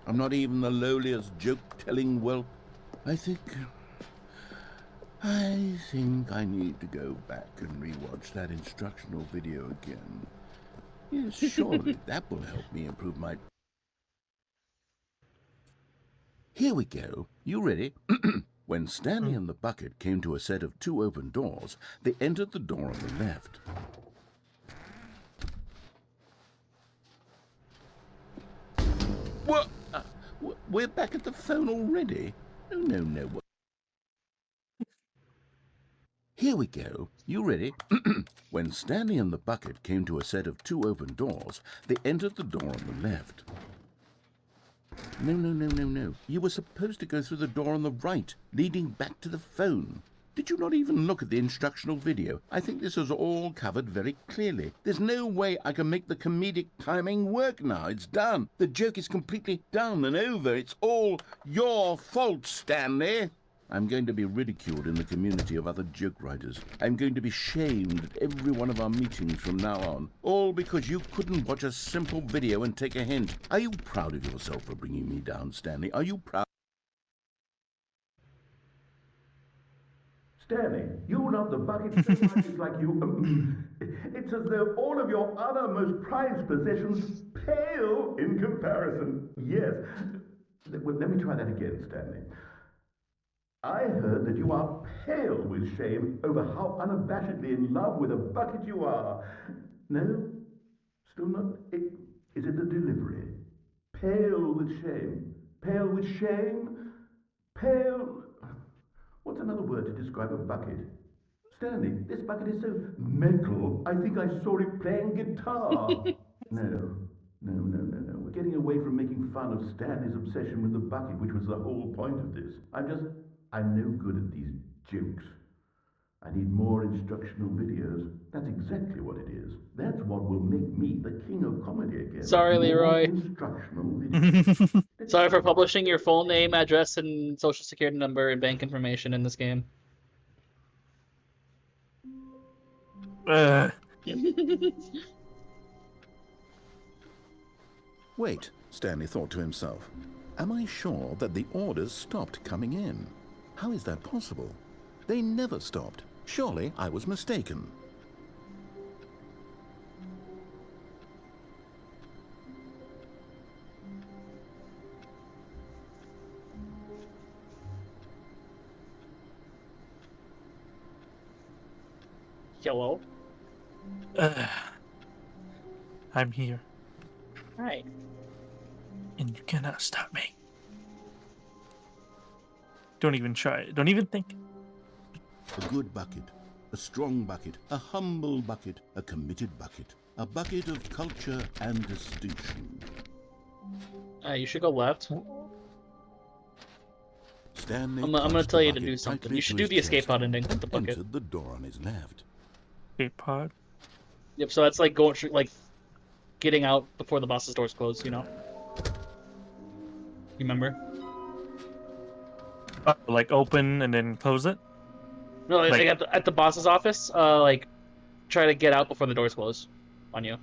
I'm not even the lowliest joke-telling whelp. I think I need to go back and rewatch that instructional video again. Yes, surely that will help me improve my... Here we go. You ready? When Stanley and the bucket came to a set of two open doors, they entered the door on the left. What? We're back at the phone already? No. Here we go. You ready? When Stanley and the bucket came to a set of two open doors, they entered the door on the left. No. You were supposed to go through the door on the right, leading back to the phone. Did you not even look at the instructional video? I think this is all covered very clearly. There's no way I can make the comedic timing work now. It's done. The joke is completely done and over. It's all your fault, Stanley. I'm going to be ridiculed in the community of other joke writers. I'm going to be shamed at every one of our meetings from now on. All because you couldn't watch a simple video and take a hint. Are you proud of yourself for bringing me down, Stanley? Are you proud? Stanley, you love the bucket so much it's like you... it's as though all of your other most prized possessions pale in comparison. Yes. Well, let me try that again, Stanley. I heard that you are pale with shame over how unabashedly in love with a bucket you are. No? Still not? Is it the delivery? Pale with shame. Pale with shame? Pale... What's another word to describe a bucket? Stanley, this bucket is so metal, I think I saw it playing guitar. No. We're getting away from making fun of Stanley's obsession with the bucket, which was the whole point of this. I'm no good at these jokes. I need more instructional videos. That's exactly what it is. That's what will make me the king of comedy again. Sorry, More Leroy. instructional videos. Sorry for publishing your full name, address, and social security number and bank information in this game. Wait, Stanley thought to himself. Am I sure that the orders stopped coming in? How is that possible? They never stopped. Surely I was mistaken. Hello. I'm here, Hi. and you cannot stop me. Don't even try it. Don't even think. A good bucket, a strong bucket, a humble bucket, a committed bucket, a bucket of culture and distinction. You should go left. Stanley I'm gonna clutched tell the you to bucket do something. tightly You should to do the his escape chest pod ending with and the bucket. entered the door on his left. Okay, pod. Yep. So that's like going like getting out before the boss's doors close. You know. You remember? Like open and then close it. No, like, Like- at the boss's office. Like try to get out before the doors close on you.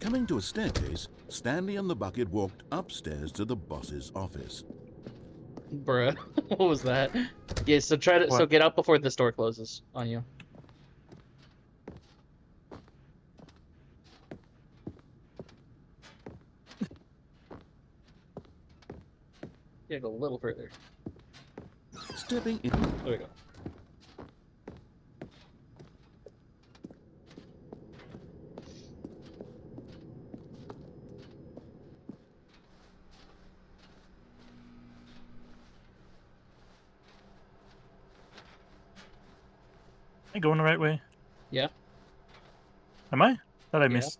Coming to a staircase, Stanley and the bucket walked upstairs to the boss's office. Bruh, what was that? Yeah, so so What? get out before this door closes on you. Yeah, go a little further. Stepping in, There we go. Am I going the right way? Yeah. Am I? Thought I Yeah. missed.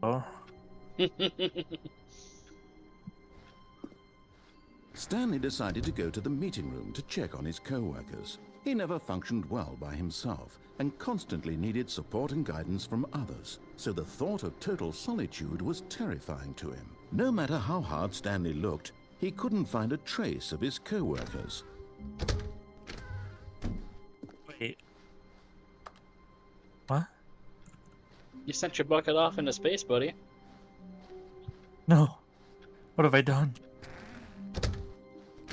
Oh. Stanley decided to go to the meeting room to check on his co-workers. He never functioned well by himself and constantly needed support and guidance from others, so the thought of total solitude was terrifying to him. No matter how hard Stanley looked, he couldn't find a trace of his co-workers. Wait. What? You sent your bucket off into space, buddy. No. What have I done?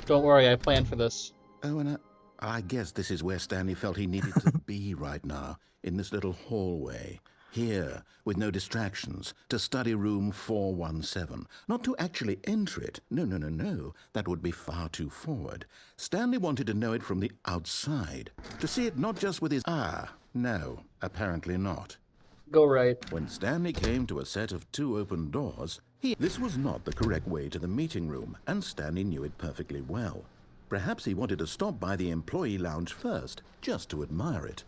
Don't worry, I planned for this. Oh, and I guess this is where Stanley felt he needed to be right now, in this little hallway. Here, with no distractions, to study room 417. Not to actually enter it. No. That would be far too forward. Stanley wanted to know it from the outside. To see it not just with his... no, apparently not. Go right. When Stanley came to a set of 2 open doors, this was not the correct way to the meeting room, and Stanley knew it perfectly well. Perhaps he wanted to stop by the employee lounge first, just to admire it.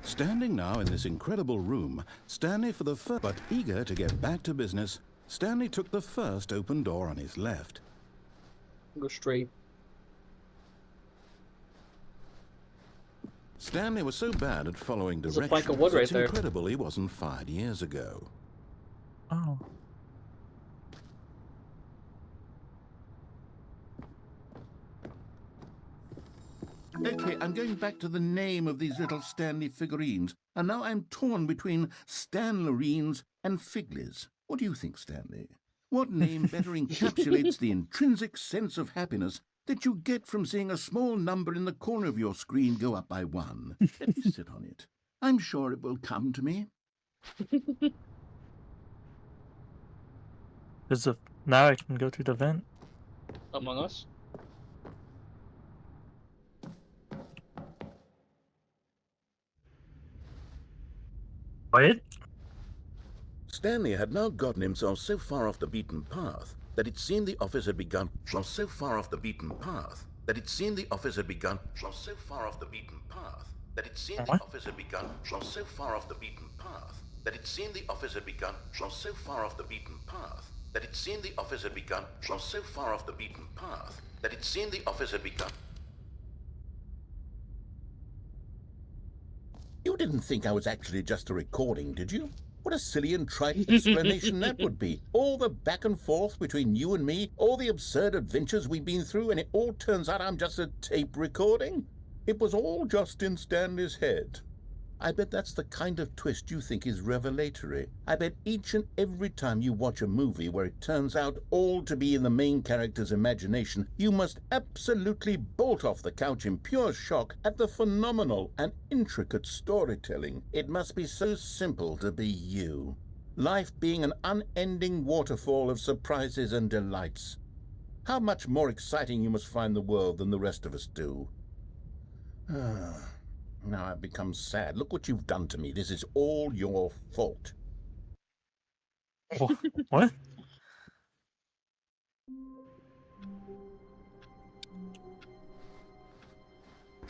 Standing now in this incredible room, Stanley for the first, but eager to get back to business, Stanley took the first open door on his left. Go straight. Stanley was so bad at following There's a directions, plank of wood right it's there. incredible he wasn't fired years ago. Oh. Okay, I'm going back to the name of these little Stanley figurines, and now I'm torn between Stanlerines and Figlies. What do you think, Stanley? What name better encapsulates the intrinsic sense of happiness that you get from seeing a small number in the corner of your screen go up by 1? Let me sit on it. I'm sure it will come to me. There's a... Now I can go through the vent. Among Us? What? Stanley had now gotten himself so far off the beaten path that it seemed the office had begun. So far off the beaten path that it seemed the office had begun. So far off the beaten path that it seemed the office had begun. So far off the beaten path that it seemed the office had begun. So far off the beaten path that it seemed the office had begun. So far off the beaten path that it seemed the office had begun. You didn't think I was actually just a recording, did you? What a silly and trite explanation that would be. All the back and forth between you and me, all the absurd adventures we've been through, and it all turns out I'm just a tape recording? It was all just in Stanley's head. I bet that's the kind of twist you think is revelatory. I bet each and every time you watch a movie where it turns out all to be in the main character's imagination, you must absolutely bolt off the couch in pure shock at the phenomenal and intricate storytelling. It must be so simple to be you. Life being an unending waterfall of surprises and delights. How much more exciting you must find the world than the rest of us do. Now I've become sad. Look what you've done to me. This is all your fault. What?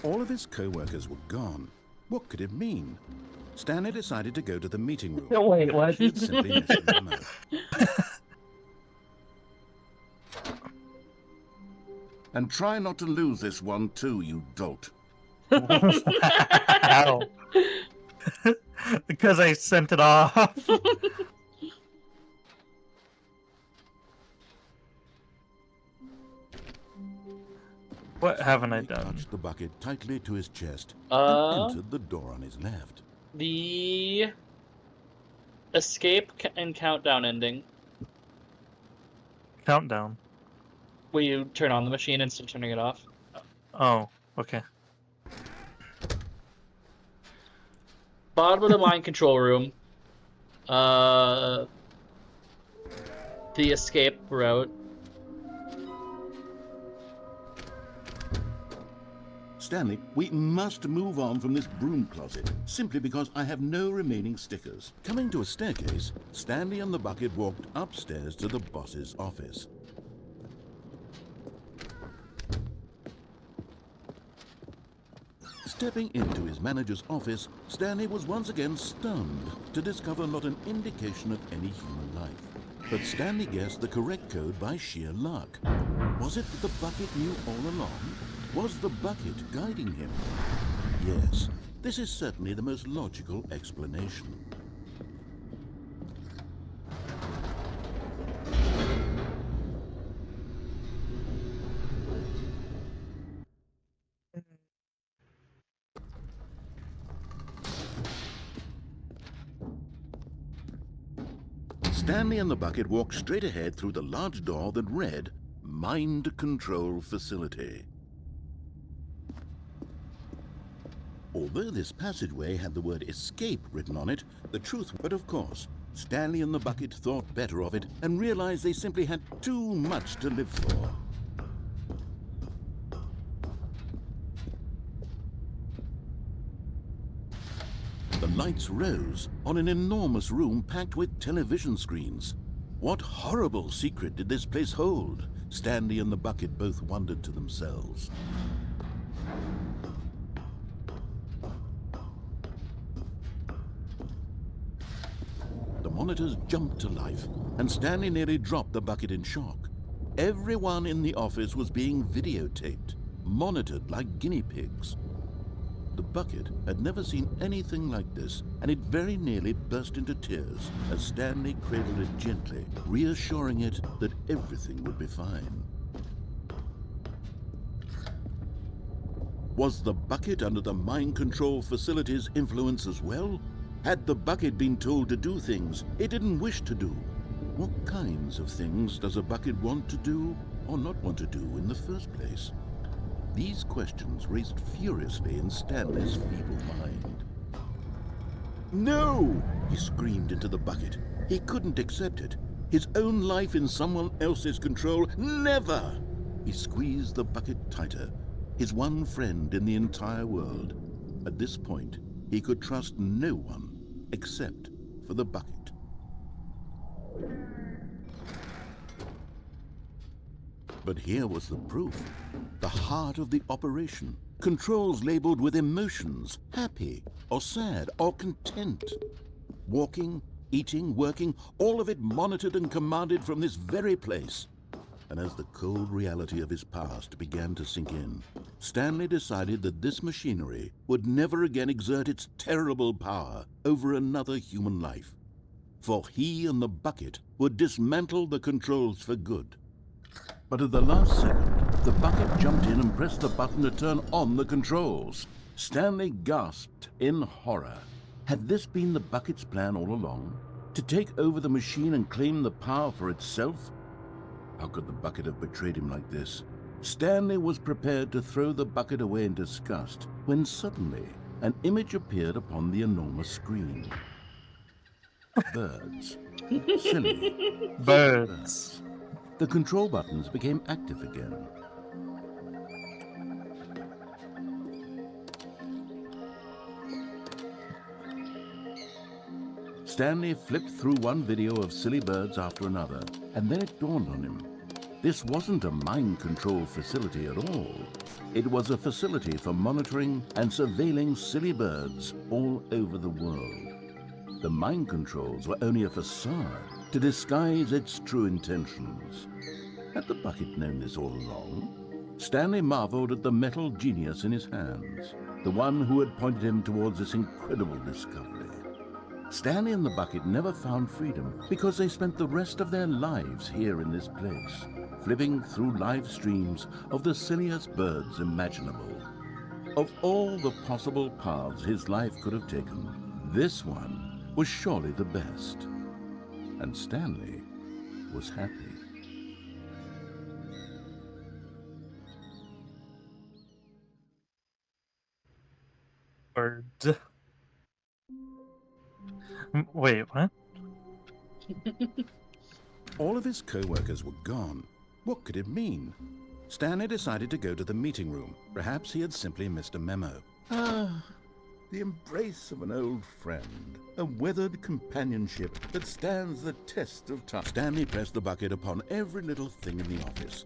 All of his co-workers were gone. What could it mean? Stanley decided to go to the meeting room. Wait, what? He had simply missed the memo. And try not to lose this one too, you dolt. How? Because I sent it off. What haven't I He done? clutched the bucket tightly to his chest and entered the door on his left. The escape and countdown ending. Countdown. Where you turn on the machine instead of turning it off. Oh, okay. Bottom of the mind control room. The escape route. Stanley, we must move on from this broom closet, simply because I have no remaining stickers. Coming to a staircase, Stanley and the bucket walked upstairs to the boss's office. Stepping into his manager's office, Stanley was once again stunned to discover not an indication of any human life. But Stanley guessed the correct code by sheer luck. Was it that the bucket knew all along? Was the bucket guiding him? Yes, this is certainly the most logical explanation. Stanley and the bucket walked straight ahead through the large door that read, Mind Control Facility. Although this passageway had the word escape written on it, the truth, but of course, Stanley and the bucket thought better of it and realized they simply had too much to live for. The lights rose on an enormous room packed with television screens. What horrible secret did this place hold? Stanley and the bucket both wondered to themselves. The monitors jumped to life, and Stanley nearly dropped the bucket in shock. Everyone in the office was being videotaped, monitored like guinea pigs. The bucket had never seen anything like this, and it very nearly burst into tears as Stanley cradled it gently, reassuring it that everything would be fine. Was the bucket under the mind control facility's influence as well? Had the bucket been told to do things it didn't wish to do? What kinds of things does a bucket want to do or not want to do in the first place? These questions raced furiously in Stanley's feeble mind. No! He screamed into the bucket. He couldn't accept it. His own life in someone else's control, never! He squeezed the bucket tighter, his one friend in the entire world. At this point, he could trust no one except for the bucket. But here was the proof. The heart of the operation. Controls labeled with emotions, happy or sad or content. Walking, eating, working, all of it monitored and commanded from this very place. And as the cold reality of his past began to sink in, Stanley decided that this machinery would never again exert its terrible power over another human life. For he and the bucket would dismantle the controls for good. But at the last second, the bucket jumped in and pressed the button to turn on the controls. Stanley gasped in horror. Had this been the bucket's plan all along? To take over the machine and claim the power for itself? How could the bucket have betrayed him like this? Stanley was prepared to throw the bucket away in disgust when suddenly an image appeared upon the enormous screen. Birds. Silly. Birds. The control buttons became active again. Stanley flipped through one video of silly birds after another, and then it dawned on him. This wasn't a mind control facility at all. It was a facility for monitoring and surveilling silly birds all over the world. The mind controls were only a facade to disguise its true intentions. Had the bucket known this all along? Stanley marveled at the metal genius in his hands, the one who had pointed him towards this incredible discovery. Stanley and the bucket never found freedom because they spent the rest of their lives here in this place, flipping through live streams of the silliest birds imaginable. Of all the possible paths his life could have taken, this one was surely the best. And Stanley was happy. Birds. Wait, what? All of his co-workers were gone. What could it mean? Stanley decided to go to the meeting room. Perhaps he had simply missed a memo. The embrace of an old friend. A weathered companionship that stands the test of time. Stanley pressed the bucket upon every little thing in the office.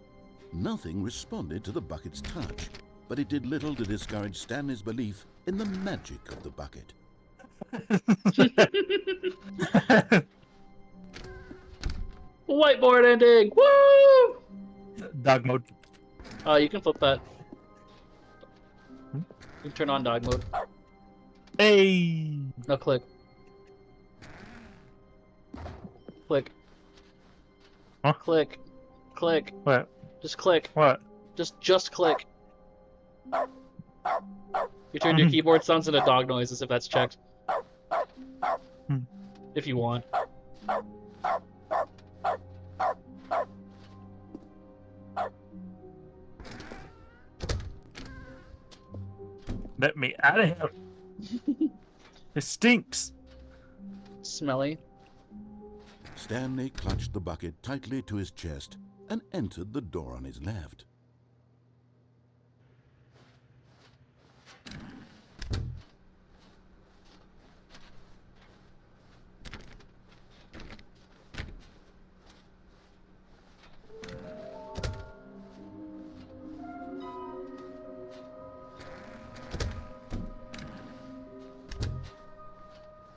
Nothing responded to the bucket's touch. but it did little to discourage Stanley's belief in the magic of the bucket. Whiteboard ending! Woo! Dog mode. You can flip that. You can turn on dog mode. Hey! No, click. Click. Huh? Click. Click. What? Just click. What? Just click. You turn your keyboard sounds into dog noises if that's checked. Hmm. If you want. Let me out of here. It stinks. Smelly. Stanley clutched the bucket tightly to his chest and entered the door on his left.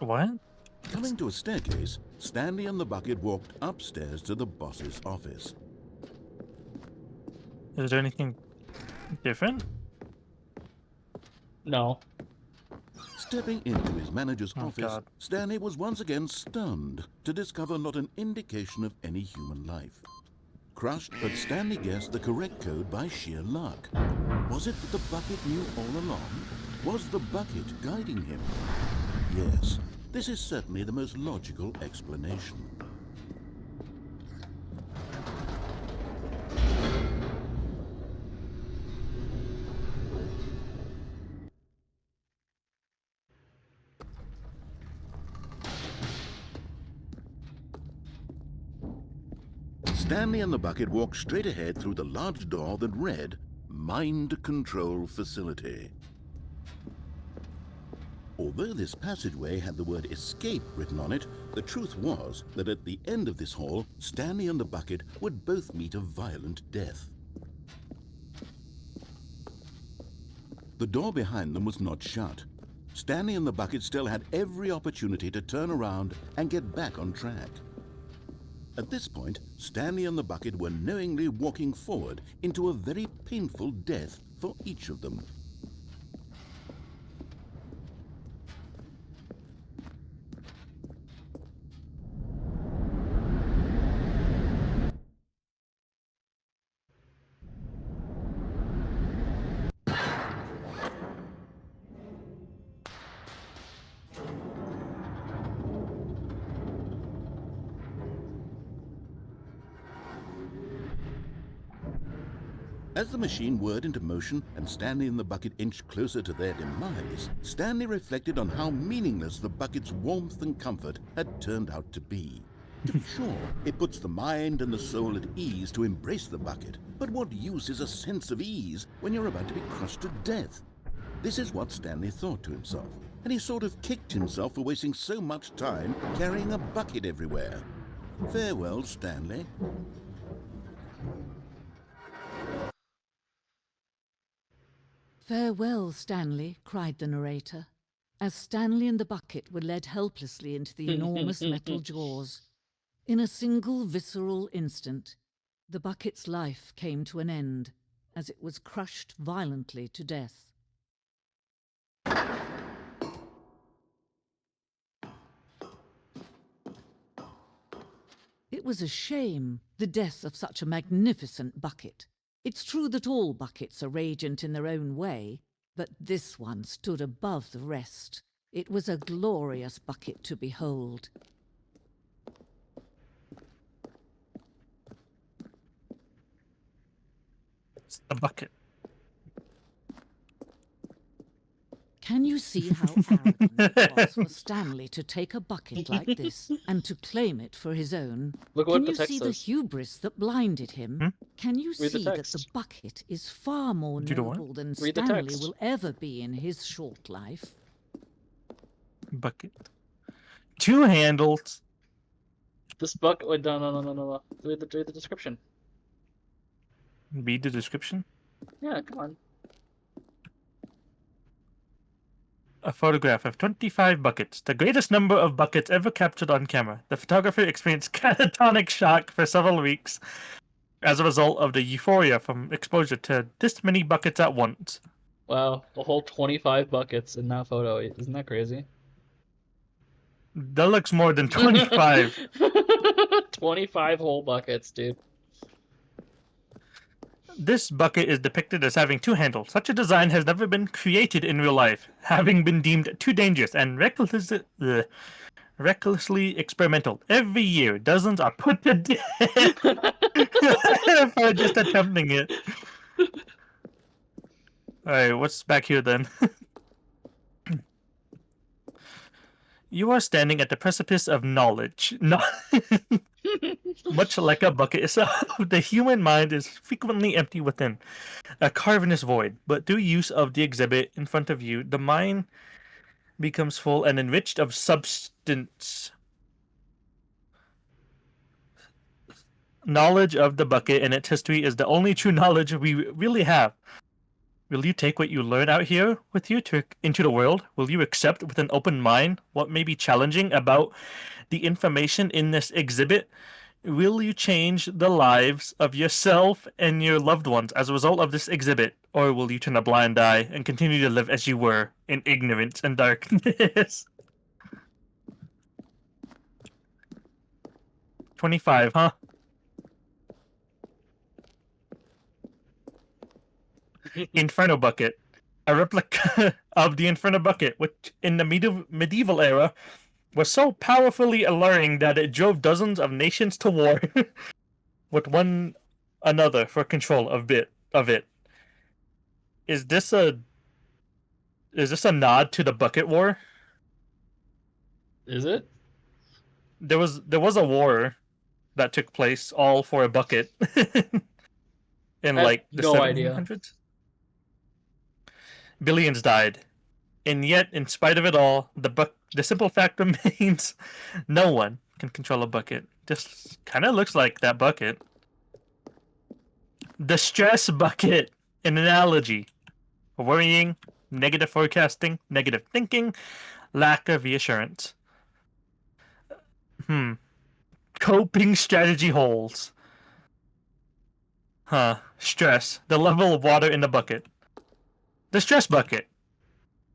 What? Coming to a staircase, Stanley and the bucket walked upstairs to the boss's office. Is there anything different? No. Stepping into his manager's Oh, office, God. Stanley was once again stunned to discover not an indication of any human life. Crushed, but Stanley guessed the correct code by sheer luck. Was it that the bucket knew all along? Was the bucket guiding him? Yes, this is certainly the most logical explanation. Stanley and the bucket walked straight ahead through the large door that read, Mind Control Facility. Although this passageway had the word escape written on it, the truth was that at the end of this hall, Stanley and the bucket would both meet a violent death. The door behind them was not shut. Stanley and the bucket still had every opportunity to turn around and get back on track. At this point, Stanley and the bucket were knowingly walking forward into a very painful death for each of them. As the machine whirred into motion and Stanley and the bucket inched closer to their demise, Stanley reflected on how meaningless the bucket's warmth and comfort had turned out to be. To be sure, it puts the mind and the soul at ease to embrace the bucket, but what use is a sense of ease when you're about to be crushed to death? This is what Stanley thought to himself, and he sort of kicked himself for wasting so much time carrying a bucket everywhere. Farewell, Stanley. "Farewell, Stanley," cried the narrator, as Stanley and the bucket were led helplessly into the enormous metal jaws. In a single visceral instant, the bucket's life came to an end, as it was crushed violently to death. It was a shame, the death of such a magnificent bucket. It's true that all buckets are radiant in their own way, but this one stood above the rest. It was a glorious bucket to behold. It's the bucket. Can you see how arrogant it was for Stanley to take a bucket like this and to claim it for his own? Look what Can the you text see the says. hubris that blinded him? Can you Read the see that text. the bucket is far more Do the what? noble than Read the Stanley text. will ever be in his short life? Bucket. Two handles. This book. Wait, no. Read the description. Read the description. Yeah, come on. a photograph of 25 buckets, the greatest number of buckets ever captured on camera. The photographer experienced catatonic shock for several weeks as a result of the euphoria from exposure to this many buckets at once. Wow, the whole 25 buckets in that photo. Isn't that crazy? That looks more than 25. 25 whole buckets, dude. This bucket is depicted as having two handles. Such a design has never been created in real life, having been deemed too dangerous and recklessly experimental. Every year, dozens are put to death for just attempting it. Alright, what's back here then? You are standing at the precipice of knowledge. Much like a bucket itself, the human mind is frequently empty within, a cavernous void. But through use of the exhibit in front of you, the mind becomes full and enriched of substance. Knowledge of the bucket and its history is the only true knowledge we really have. Will you take what you learn out here with you into the world? Will you accept with an open mind what may be challenging about the information in this exhibit? Will you change the lives of yourself and your loved ones as a result of this exhibit? Or will you turn a blind eye and continue to live as you were, in ignorance and darkness? 25, huh? Inferno Bucket. A replica of the Inferno Bucket, which in the medieval era was so powerfully alluring that it drove dozens of nations to war with one another for control of it. Is this a nod to the Bucket War? Is it? There was a war that took place all for a bucket in like the no 1700s. idea. Billions died. And yet, in spite of it all, the simple fact remains no one can control a bucket. Just kind of looks like that bucket. The stress bucket, an analogy. Worrying, negative forecasting, negative thinking, lack of reassurance. Coping strategy holes. Stress, the level of water in the bucket. The stress bucket.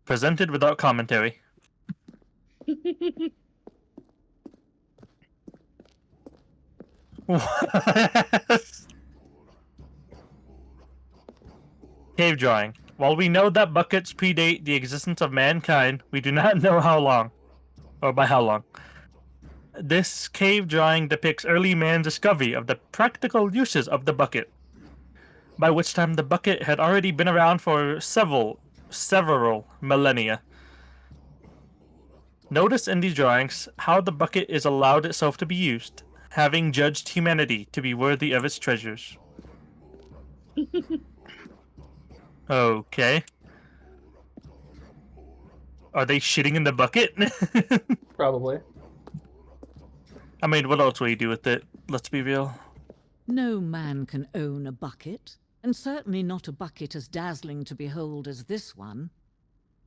Presented without commentary. Cave drawing. While we know that buckets predate the existence of mankind, we do not know how long, or by how long. This cave drawing depicts early man's discovery of the practical uses of the bucket, by which time the bucket had already been around for several millennia. Notice in these drawings how the bucket is allowed itself to be used, having judged humanity to be worthy of its treasures. Okay. Are they shitting in the bucket? Probably. I mean, what else will you do with it? Let's be real. No man can own a bucket, and certainly not a bucket as dazzling to behold as this one.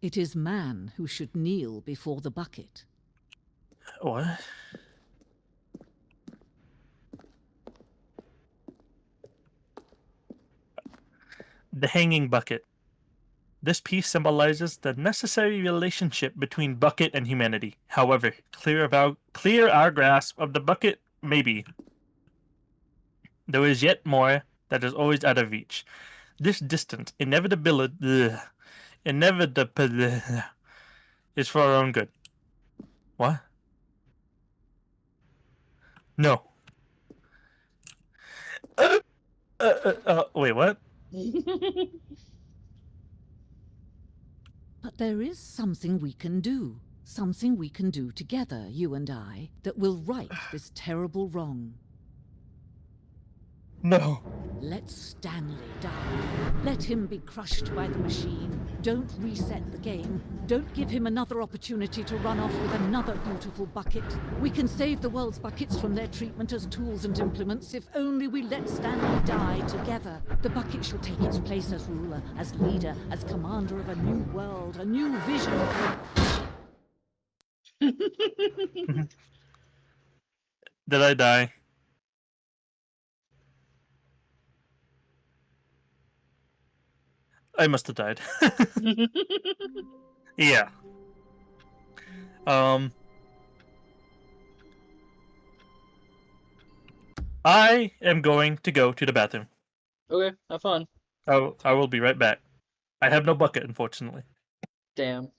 It is man who should kneel before the bucket. What? The hanging bucket. This piece symbolizes the necessary relationship between bucket and humanity. However, clear our grasp of the bucket may be. There is yet more that is always out of reach. This distance, inevitable, is for our own good. What? No. Wait, what? But there is something we can do. Something we can do together, you and I, that will right this terrible wrong. No. Let Stanley die. Let him be crushed by the machine. Don't reset the game. Don't give him another opportunity to run off with another beautiful bucket. We can save the world's buckets from their treatment as tools and implements if only we let Stanley die together. The bucket shall take its place as ruler, as leader, as commander of a new world, a new vision. Did I die? I must have died. Yeah. I am going to go to the bathroom. Okay, have fun. I will be right back. I have no bucket, unfortunately. Damn.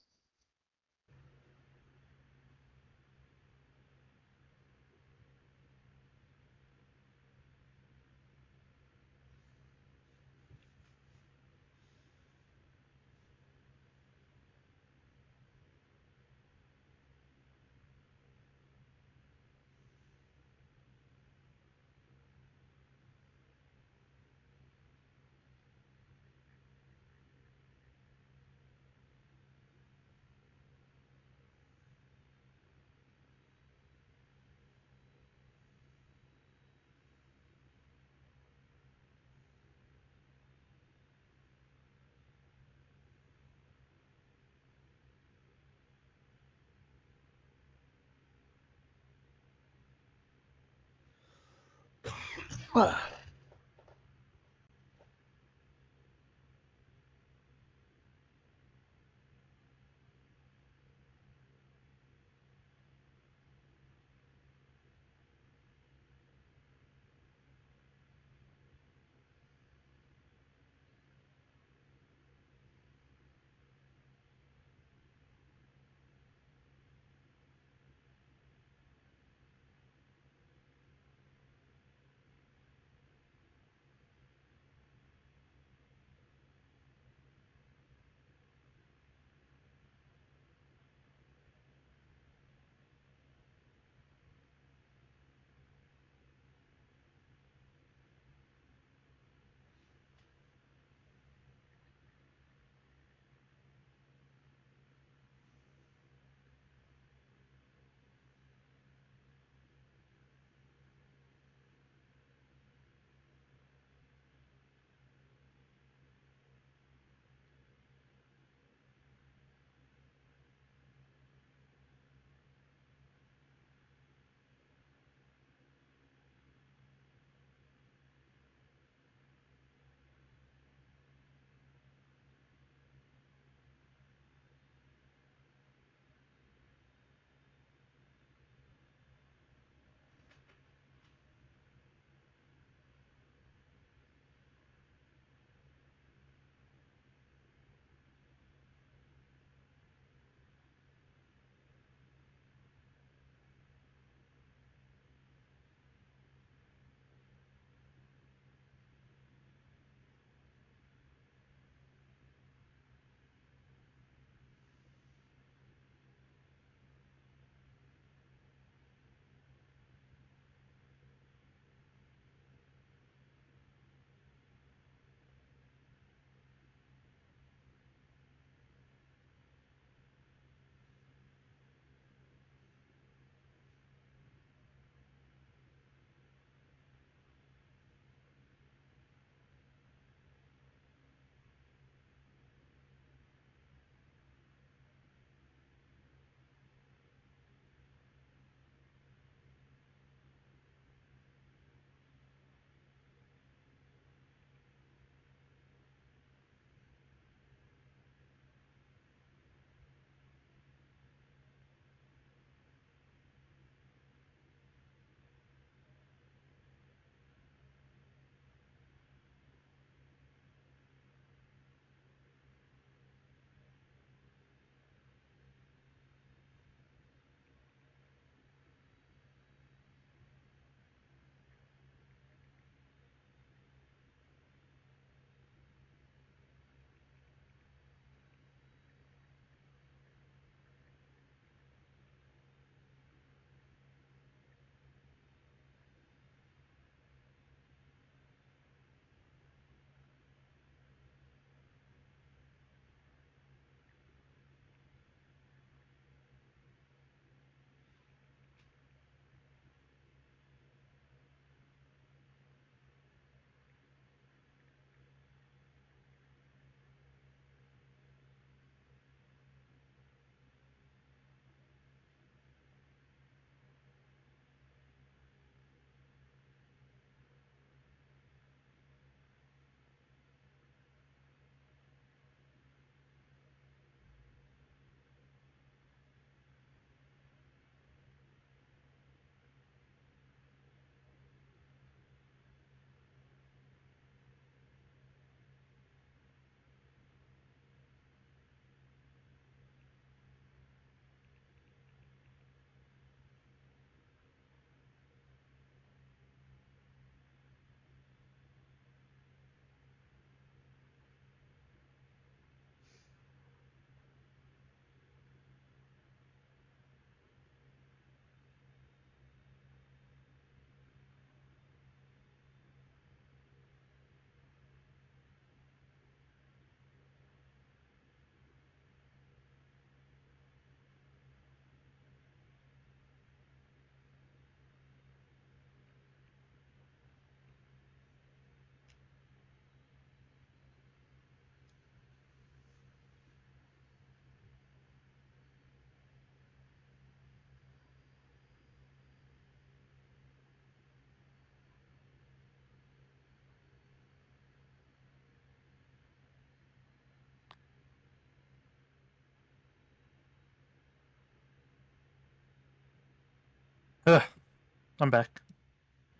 I'm back.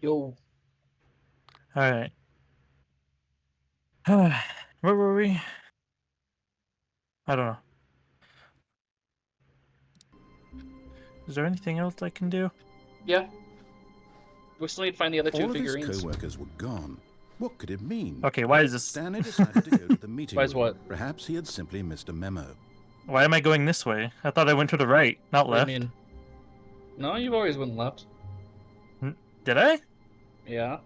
Yo. Alright. Where were we? I don't know. Is there anything else I can do? Yeah. We still need to find the other two All of his figurines. co-workers were gone. What could it mean? Okay, why is this? Stanley decided to go to the meeting Why is room. what? Perhaps he had simply missed a memo. Why am I going this way? I thought I went to the right, not What left. do you mean? No, you've always went left. Did I? Yeah.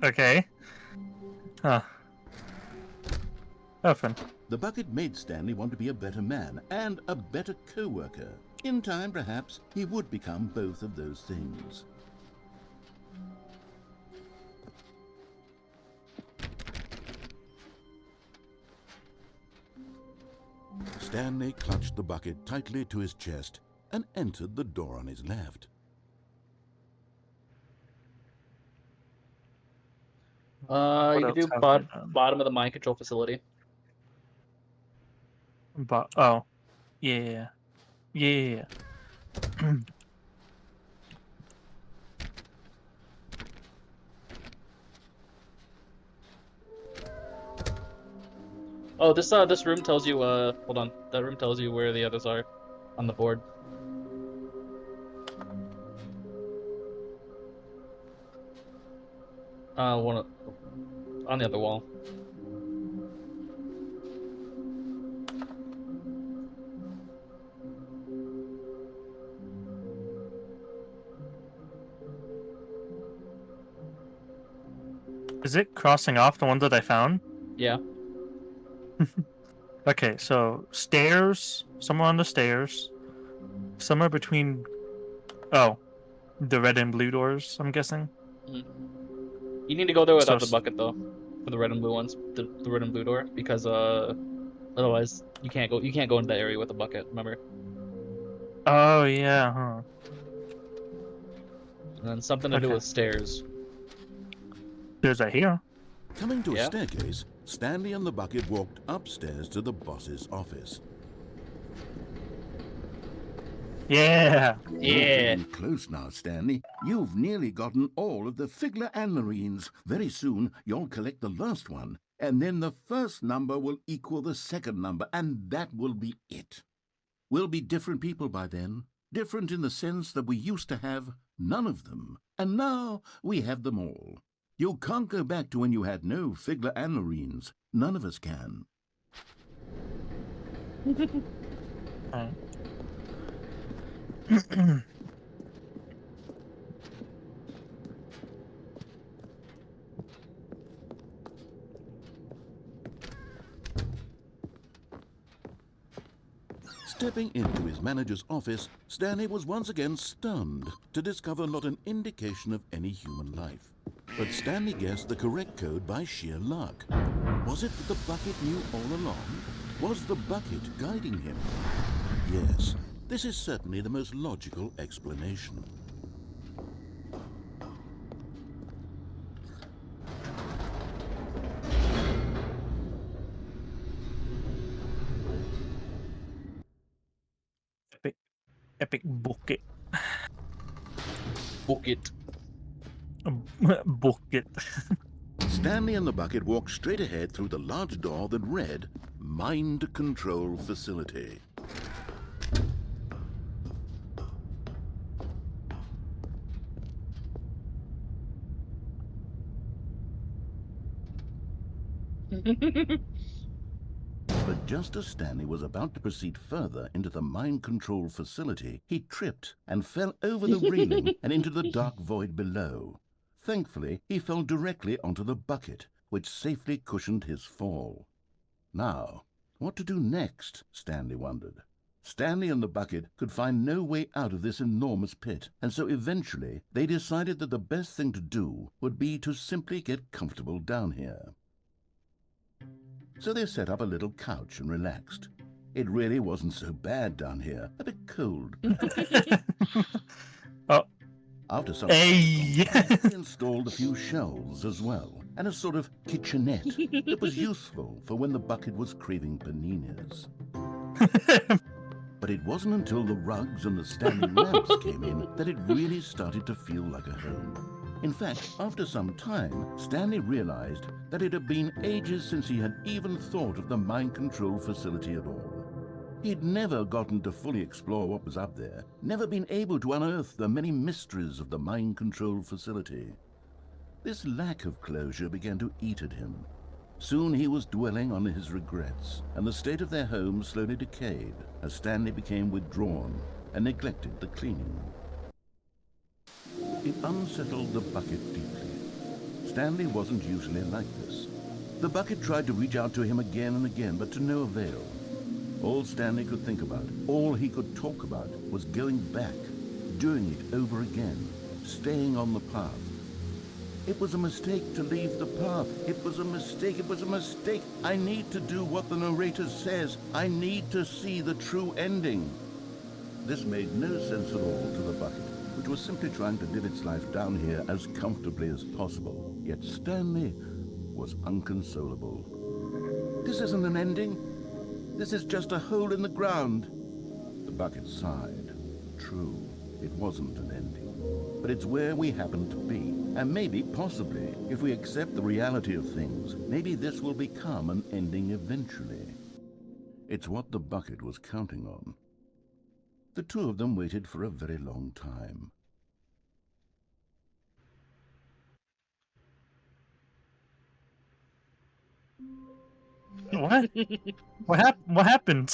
Okay. Huh. Oh, fun. The bucket made Stanley want to be a better man and a better co-worker. In time, perhaps, he would become both of those things. Stanley clutched the bucket tightly to his chest and entered the door on his left. You What can do else have I done? bottom of the mind control facility. But oh, yeah, yeah. Oh, this room tells you hold on. That room tells you where the others are on the board. On the other wall. Is it crossing off the ones that I found? Yeah. Okay, so stairs, somewhere on the stairs, somewhere between, oh, the red and blue doors, I'm guessing. You need to go there without So the bucket though, for the red and blue ones, the red and blue door, because otherwise you can't go into that area with the bucket. Remember? Oh yeah, huh. And then something to do Okay. with stairs. There's a here. Coming to a Yeah. staircase, Stanley and the bucket walked upstairs to the boss's office. Yeah. You're Yeah. getting close now, Stanley. You've nearly gotten all of the Figler and Marines. Very soon, you'll collect the last one, and then the first number will equal the second number, and that will be it. We'll be different people by then. Different in the sense that we used to have none of them, and now we have them all. You can't go back to when you had no Figler and Marines. None of us can. Alright. Stepping into his manager's office, Stanley was once again stunned to discover not an indication of any human life. But Stanley guessed the correct code by sheer luck. Was it that the bucket knew all along? Was the bucket guiding him? Yes, this is certainly the most logical explanation. Epic bucket. Bucket. Bucket. Stanley and the bucket walked straight ahead through the large door that read, Mind Control Facility. But just as Stanley was about to proceed further into the mind control facility, he tripped and fell over the railing and into the dark void below. Thankfully, he fell directly onto the bucket, which safely cushioned his fall. Now, what to do next, Stanley wondered. Stanley and the bucket could find no way out of this enormous pit, and so eventually they decided that the best thing to do would be to simply get comfortable down here. So they set up a little couch and relaxed. It really wasn't so bad down here. A bit cold. Oh, After some hey. they installed a few shelves as well, and a sort of kitchenette that was useful for when the bucket was craving paninis. But it wasn't until the rugs and the standing lamps came in that it really started to feel like a home. In fact, after some time, Stanley realized that it had been ages since he had even thought of the mind control facility at all. He'd never gotten to fully explore what was up there, never been able to unearth the many mysteries of the mind control facility. This lack of closure began to eat at him. Soon he was dwelling on his regrets, and the state of their home slowly decayed as Stanley became withdrawn and neglected the cleaning. It unsettled the bucket deeply. Stanley wasn't usually like this. The bucket tried to reach out to him again and again, but to no avail. All Stanley could think about, all he could talk about, was going back, doing it over again, staying on the path. It was a mistake to leave the path. It was a mistake. It was a mistake. I need to do what the narrator says. I need to see the true ending. This made no sense at all to the bucket, which was simply trying to live its life down here as comfortably as possible. Yet Stanley was unconsolable. This isn't an ending. This is just a hole in the ground. The bucket sighed. True, it wasn't an ending. But it's where we happen to be. And maybe, possibly, if we accept the reality of things, maybe this will become an ending eventually. It's what the bucket was counting on. The two of them waited for a very long time. What? What happened?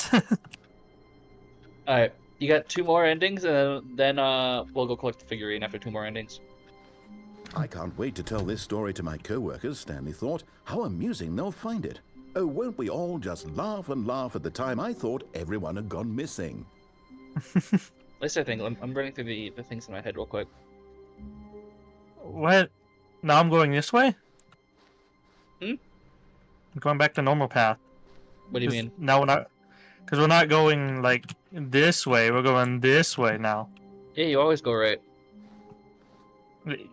Alright, you got 2 more endings, and then we'll go collect the figurine after 2 more endings. I can't wait to tell this story to my co-workers, Stanley thought. How amusing they'll find it. Oh, won't we all just laugh and laugh at the time I thought everyone had gone missing. At least I think. I'm running through the things in my head real quick. What? Now I'm going this way? Hmm? I'm going back to normal path. What do you mean? Now we're not... Because we're not going, like, this way. We're going this way now. Yeah, you always go right.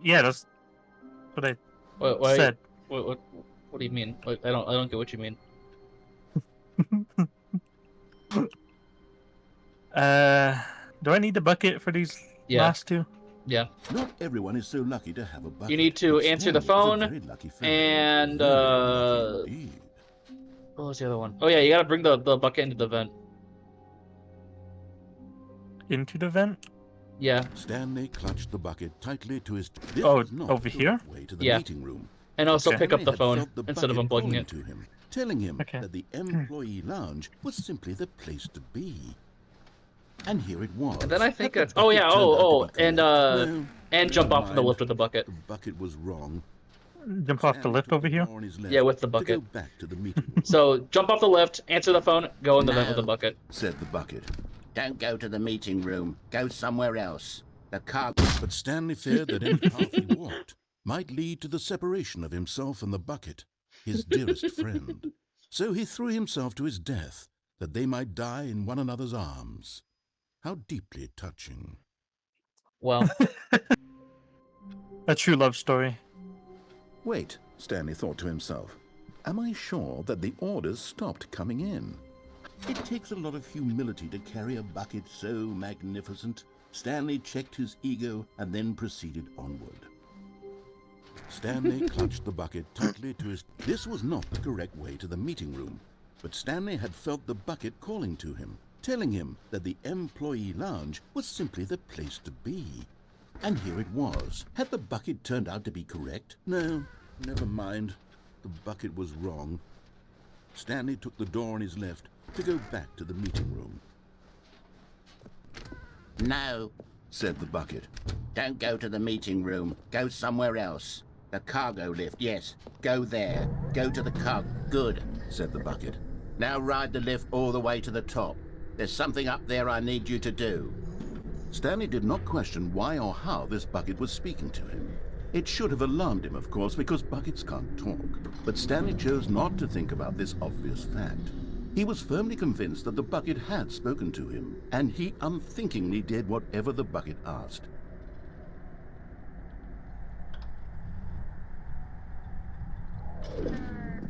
Yeah, that's what I What, said. What do you mean? I don't get what you mean. Do I need the bucket for these last two? Yeah. Not everyone is so lucky to have a bucket. You need to but answer the Stanley was a phone, very lucky fellow. and Very lucky indeed. what was the other one? Oh yeah, you gotta bring the bucket into the vent. Into the vent? Yeah. Stanley clutched the bucket tightly to his... This Oh, was not over the here? way to the Yeah. meeting room. And also Okay. pick up the Stanley had phone felt the instead of bucket unplugging calling it. to him, telling him Okay. that the employee lounge was simply the place to be. And here it was. And then I think Had the that's... Oh bucket yeah, turned out to oh, be correct? No, and jump never off from the mind. lift with the bucket. The bucket was wrong. Jump off the Stanley lift took over the here? door on his left Yeah, with the to go bucket. back to the meeting room. So jump off the lift, answer the phone, go in the vent with the No. bucket. Said the bucket. Don't go to the meeting room. Go somewhere else. The car... But Stanley feared that any path he walked might lead to the separation of himself and the bucket, his dearest friend. So he threw himself to his death, that they might die in one another's arms. How deeply touching. Well, A true love story. Wait, Stanley thought to himself. Am I sure that the orders stopped coming in? It takes a lot of humility to carry a bucket so magnificent. Stanley checked his ego and then proceeded onward. Stanley clutched the bucket tightly to his... This was not the correct way to the meeting room, but Stanley had felt the bucket calling to him, telling him that the employee lounge was simply the place to be. And here it was. Had the bucket turned out to be correct? No, never mind. The bucket was wrong. Stanley took the door on his left to go back to the meeting room. No. Said the bucket. Don't go to the meeting room. Go somewhere else. The cargo lift, yes. Go there. Go to the car. Good. Said the bucket. Now ride the lift all the way to the top. There's something up there I need you to do. Stanley did not question why or how this bucket was speaking to him. It should have alarmed him, of course, because buckets can't talk. But Stanley chose not to think about this obvious fact. He was firmly convinced that the bucket had spoken to him, and he unthinkingly did whatever the bucket asked.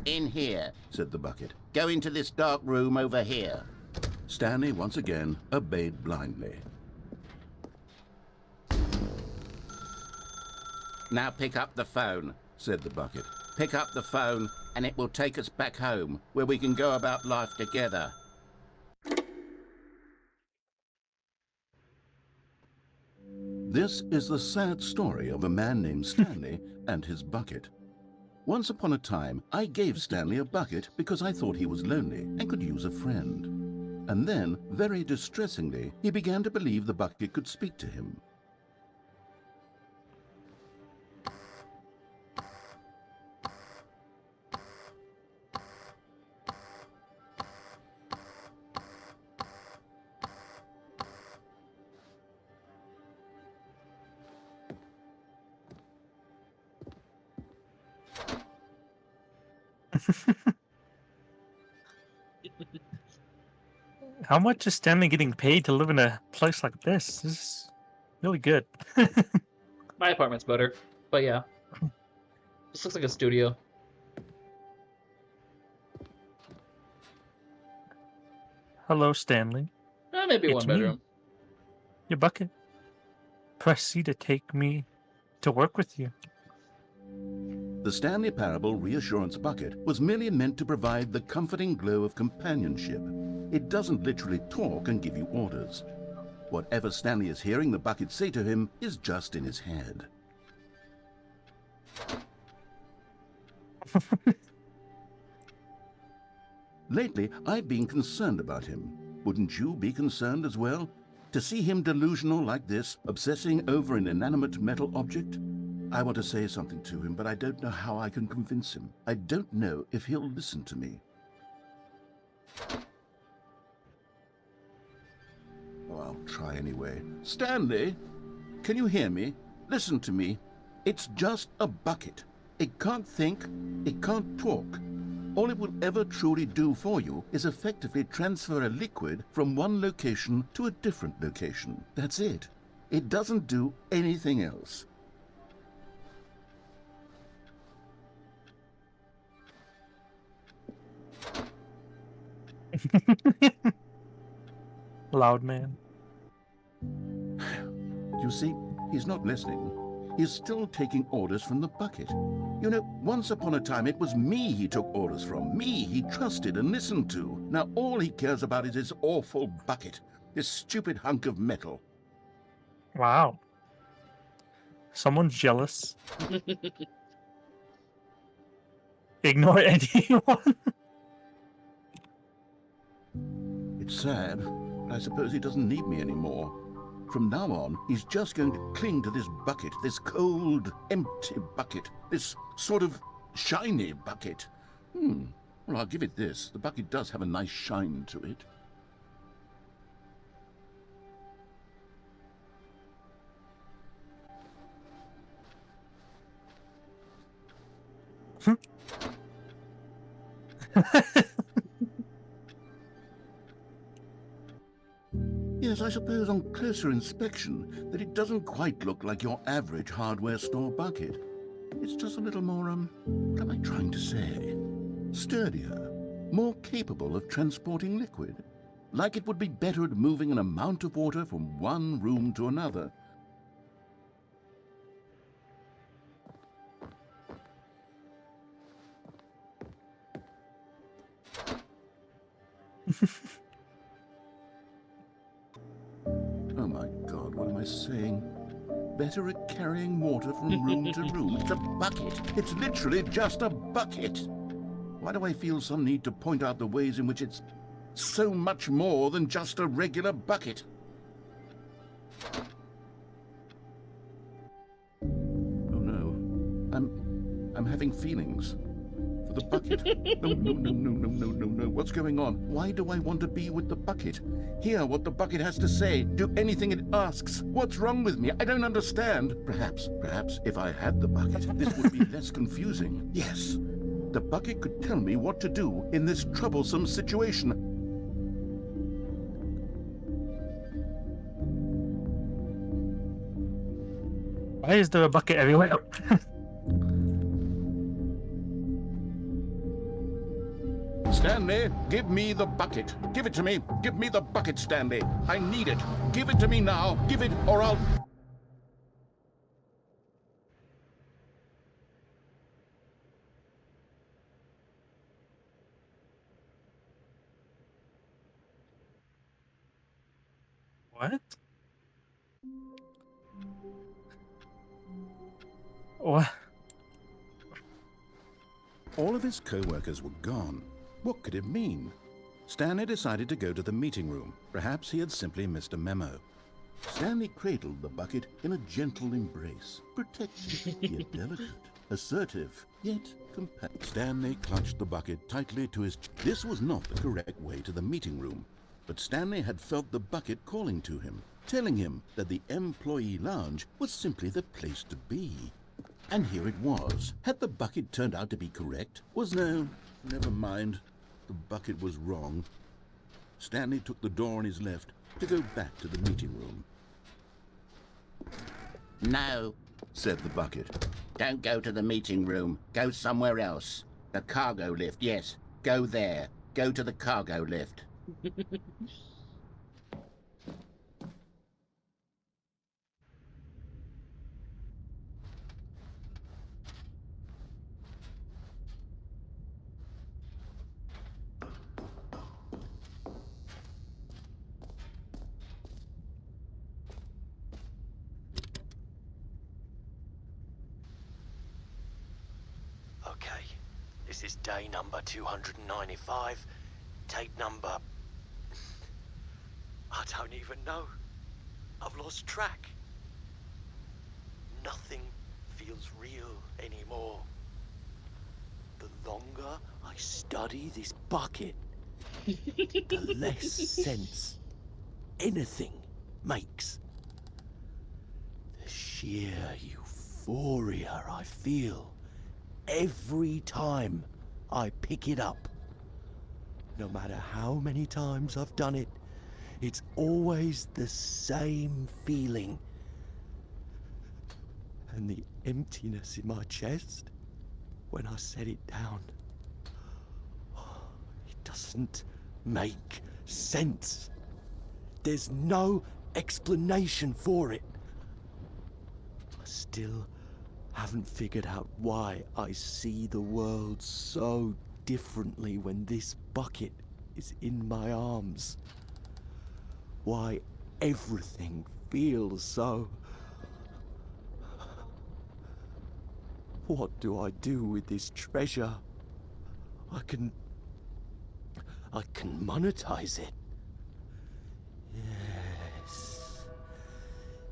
In here. Said the bucket. Go into this dark room over here. Stanley once again obeyed blindly. Now pick up the phone, said the bucket. Pick up the phone and it will take us back home, where we can go about life together. This is the sad story of a man named Stanley and his bucket. Once upon a time, I gave Stanley a bucket because I thought he was lonely and could use a friend. And then, very distressingly, he began to believe the bucket could speak to him. How much is Stanley getting paid to live in a place like this? This is really good. My apartment's better, but yeah. This looks like a studio. Hello, Stanley. Maybe It's one me. bedroom. Your bucket. Press C to take me to work with you. The Stanley Parable Reassurance Bucket was merely meant to provide the comforting glow of companionship. It doesn't literally talk and give you orders. Whatever Stanley is hearing the bucket say to him is just in his head. Lately, I've been concerned about him. Wouldn't you be concerned as well? To see him delusional like this, obsessing over an inanimate metal object? I want to say something to him, but I don't know how I can convince him. I don't know if he'll listen to me. Oh, I'll try anyway. Stanley, can you hear me? Listen to me. It's just a bucket. It can't think, it can't talk. All it will ever truly do for you is effectively transfer a liquid from one location to a different location. That's it. It doesn't do anything else. Loud man. You see, he's not listening. He's still taking orders from the bucket. You know, once upon a time it was me he took orders from. Me he trusted and listened to. Now all he cares about is his awful bucket. This stupid hunk of metal. Wow. Someone's jealous. Ignore anyone. It's sad, but I suppose he doesn't need me anymore. From now on, he's just going to cling to this bucket, this cold, empty bucket, this sort of shiny bucket. Well, I'll give it this. The bucket does have a nice shine to it. Yes, I suppose on closer inspection that it doesn't quite look like your average hardware store bucket. It's just a little more, what am I trying to say? Sturdier, more capable of transporting liquid. Like it would be better at moving an amount of water from one room to another. Oh my God, what am I saying? Better at carrying water from room to room. It's a bucket. It's literally just a bucket. Why do I feel some need to point out the ways in which it's so much more than just a regular bucket? Oh no, I'm having feelings. For the bucket? No. What's going on? Why do I want to be with the bucket? Hear what the bucket has to say. Do anything it asks. What's wrong with me? I don't understand. Perhaps, if I had the bucket, this would be less confusing. Yes, the bucket could tell me what to do in this troublesome situation. Why is there a bucket everywhere? Stanley, give me the bucket. Give it to me. Give me the bucket, Stanley. I need it. Give it to me now. Give it, or I'll... What? What? All of his co-workers were gone. What could it mean? Stanley decided to go to the meeting room. Perhaps he had simply missed a memo. Stanley cradled the bucket in a gentle embrace, protective yet delicate, assertive yet compact. Stanley clutched the bucket tightly to his... This was not the correct way to the meeting room, but Stanley had felt the bucket calling to him, telling him that the employee lounge was simply the place to be. And here it was. Had the bucket turned out to be correct? No, never mind. The bucket was wrong. Stanley took the door on his left to go back to the meeting room. No, Said the bucket. don't go to the meeting room. Go somewhere else. The cargo lift, yes. Go there. Go to the cargo lift. Okay, this is day number 295. Tape number... I don't even know. I've lost track. Nothing feels real anymore. The longer I study this bucket, the less sense anything makes. The sheer euphoria I feel every time I pick it up. No matter how many times I've done it, it's always the same feeling. And the emptiness in my chest when I set it down. It doesn't make sense. There's no explanation for it. I still haven't figured out why I see the world so differently when this bucket is in my arms. Why everything feels so... What do I do with this treasure? I can monetize it. Yes.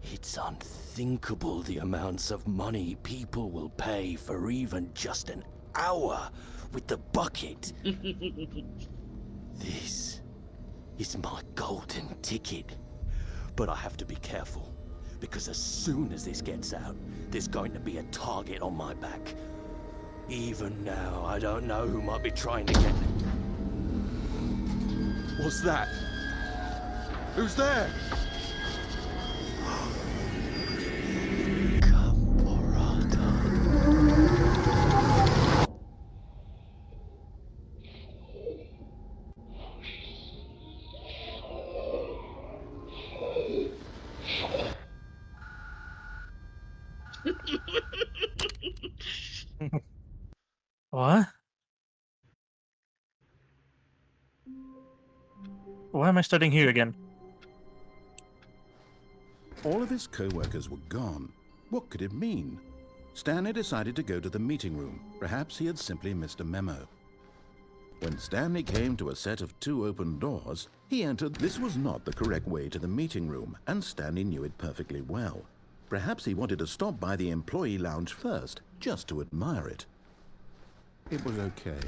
It's unthinkable the amounts of money people will pay for even just an hour with the bucket. This is my golden ticket. But I have to be careful, because as soon as this gets out, there's going to be a target on my back. Even now, I don't know who might be trying to get... What's that? Who's there? What? Why am I studying here again? All of his co-workers were gone. What could it mean? Stanley decided to go to the meeting room. Perhaps he had simply missed a memo. When Stanley came to a set of 2 open doors, he entered. This was not the correct way to the meeting room, and Stanley knew it perfectly well. Perhaps he wanted to stop by the employee lounge first, just to admire it. It was okay.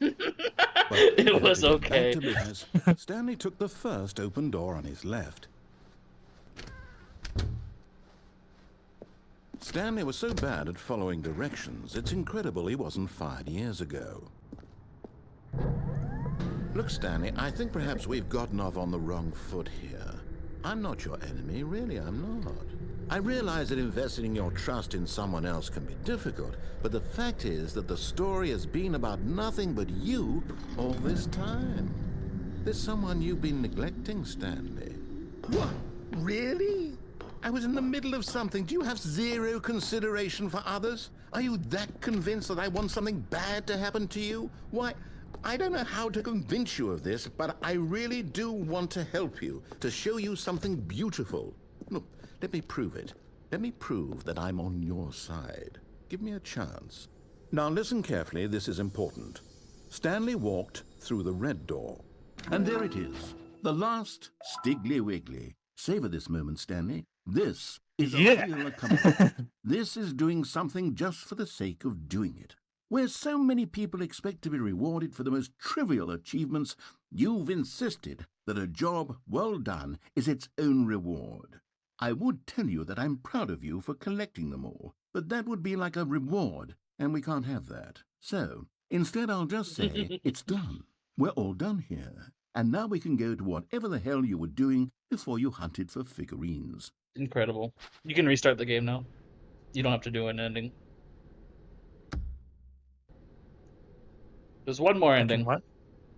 It was okay. Back to business, Stanley took the first open door on his left. Stanley was so bad at following directions, it's incredible he wasn't fired years ago. Look, Stanley, I think perhaps we've gotten off on the wrong foot here. I'm not your enemy, really, I'm not. I realize that investing your trust in someone else can be difficult, but the fact is that the story has been about nothing but you all this time. There's someone you've been neglecting, Stanley. What? Really? I was in the middle of something. Do you have zero consideration for others? Are you that convinced that I want something bad to happen to you? Why, I don't know how to convince you of this, but I really do want to help you, to show you something beautiful. Look, let me prove it. Let me prove that I'm on your side. Give me a chance. Now listen carefully, this is important. Stanley walked through the red door. And there it is, the last Stiggly Wiggly. Savor this moment, Stanley. This is a real accomplishment. This is doing something just for the sake of doing it. Where so many people expect to be rewarded for the most trivial achievements, you've insisted that a job well done is its own reward. I would tell you that I'm proud of you for collecting them all, but that would be like a reward, and we can't have that. So, instead I'll just say, it's done. We're all done here. And now we can go to whatever the hell you were doing before you hunted for figurines. Incredible. You can restart the game now. You don't have to do an ending. There's one more ending. What?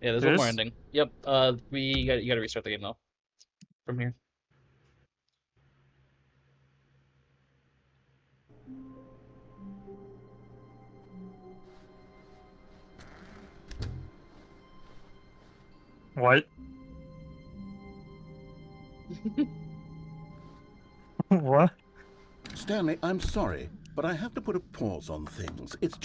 Yeah, there's one more ending. Yep. You gotta restart the game though. From here. What? What? Stanley, I'm sorry, but I have to put a pause on things. It's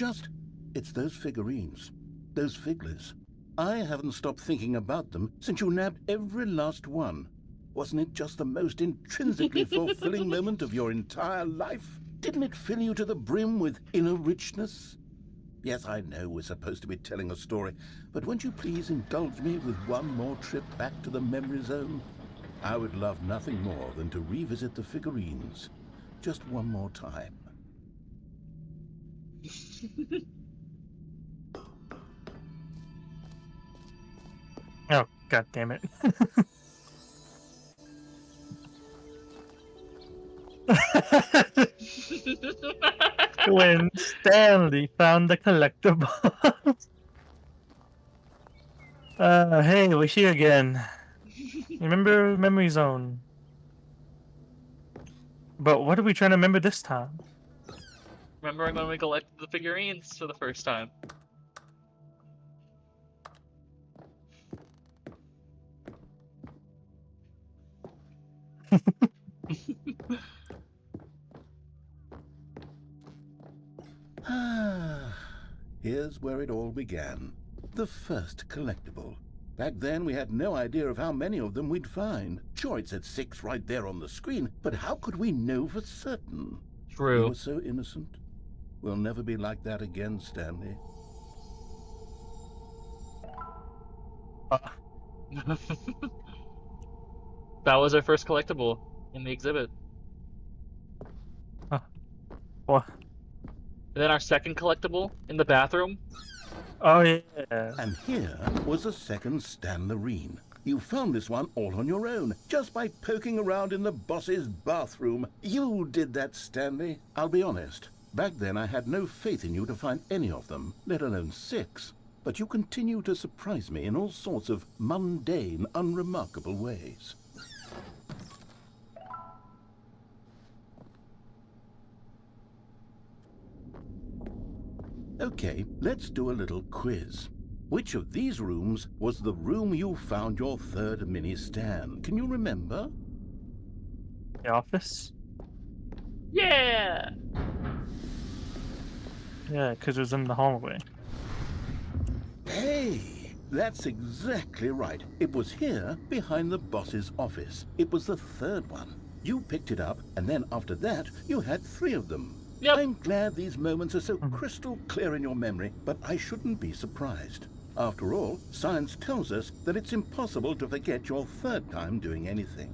those figurines. Those figglers. I haven't stopped thinking about them since you nabbed every last one. Wasn't it just the most intrinsically fulfilling moment of your entire life? Didn't it fill you to the brim with inner richness? Yes, I know we're supposed to be telling a story, but won't you please indulge me with one more trip back to the memory zone? I would love nothing more than to revisit the figurines. Just one more time. Oh, god damn it. When Stanley found the collectibles. Hey, we're here again. Remember Memory Zone? But what are we trying to remember this time? Remember when we collected the figurines for the first time? Here's where it all began. The first collectible. Back then, we had no idea of how many of them we'd find. Sure, it said 6 right there on the screen, but how could we know for certain? True. We were so innocent. We'll never be like that again, Stanley. That was our first collectible in the exhibit. What? And then our second collectible in the bathroom. Oh, yeah. And here was a second Stanlerine. You found this one all on your own, just by poking around in the boss's bathroom. You did that, Stanley. I'll be honest. Back then, I had no faith in you to find any of them, let alone 6. But you continue to surprise me in all sorts of mundane, unremarkable ways. Okay, let's do a little quiz. Which of these rooms was the room you found your third mini Stan? Can you remember? The office? Yeah. Yeah, because it was in the hallway. Hey, that's exactly right. It was here, behind the boss's office. It was the third one. You picked it up, and then after that, you had 3 of them. Yep. I'm glad these moments are so crystal clear in your memory, but I shouldn't be surprised. After all, science tells us that it's impossible to forget your third time doing anything.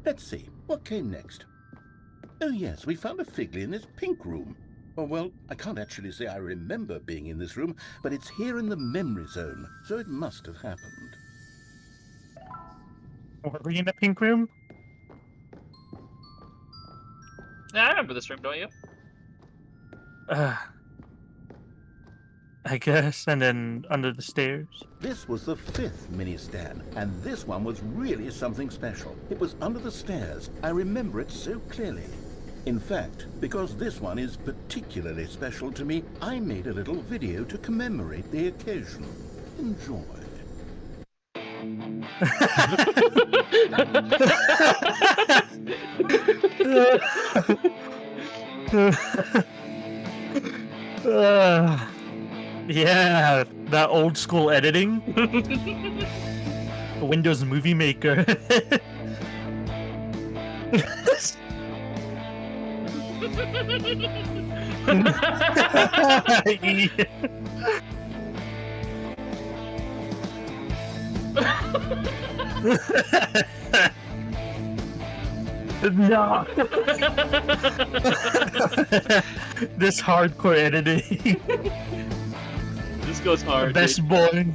Let's see, what came next? Oh yes, we found a Figley in this pink room. Oh, well, I can't actually say I remember being in this room, but it's here in the memory zone, so it must have happened. Were we in the pink room? Yeah, I remember this room, don't you? I guess, and then under the stairs. This was the 5th mini stand, and this one was really something special. It was under the stairs. I remember it so clearly. In fact, because this one is particularly special to me, I made a little video to commemorate the occasion. Enjoy. Yeah, that old school editing. Windows Movie Maker. No. This hardcore editing. This goes hard. Best Dude. boy.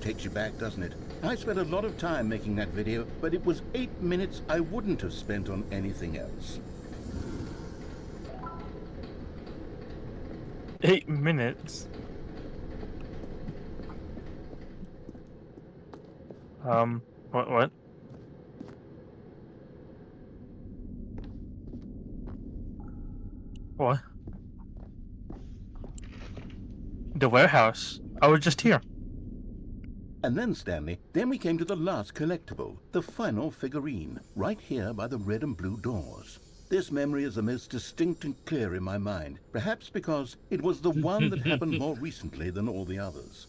Takes you back, doesn't it? I spent a lot of time making that video, but it was 8 minutes I wouldn't have spent on anything else. 8 minutes. What? What? The warehouse. I was just here. And then, Stanley, then we came to the last collectible, the final figurine, right here by the red and blue doors. This memory is the most distinct and clear in my mind, perhaps because it was the one that happened more recently than all the others.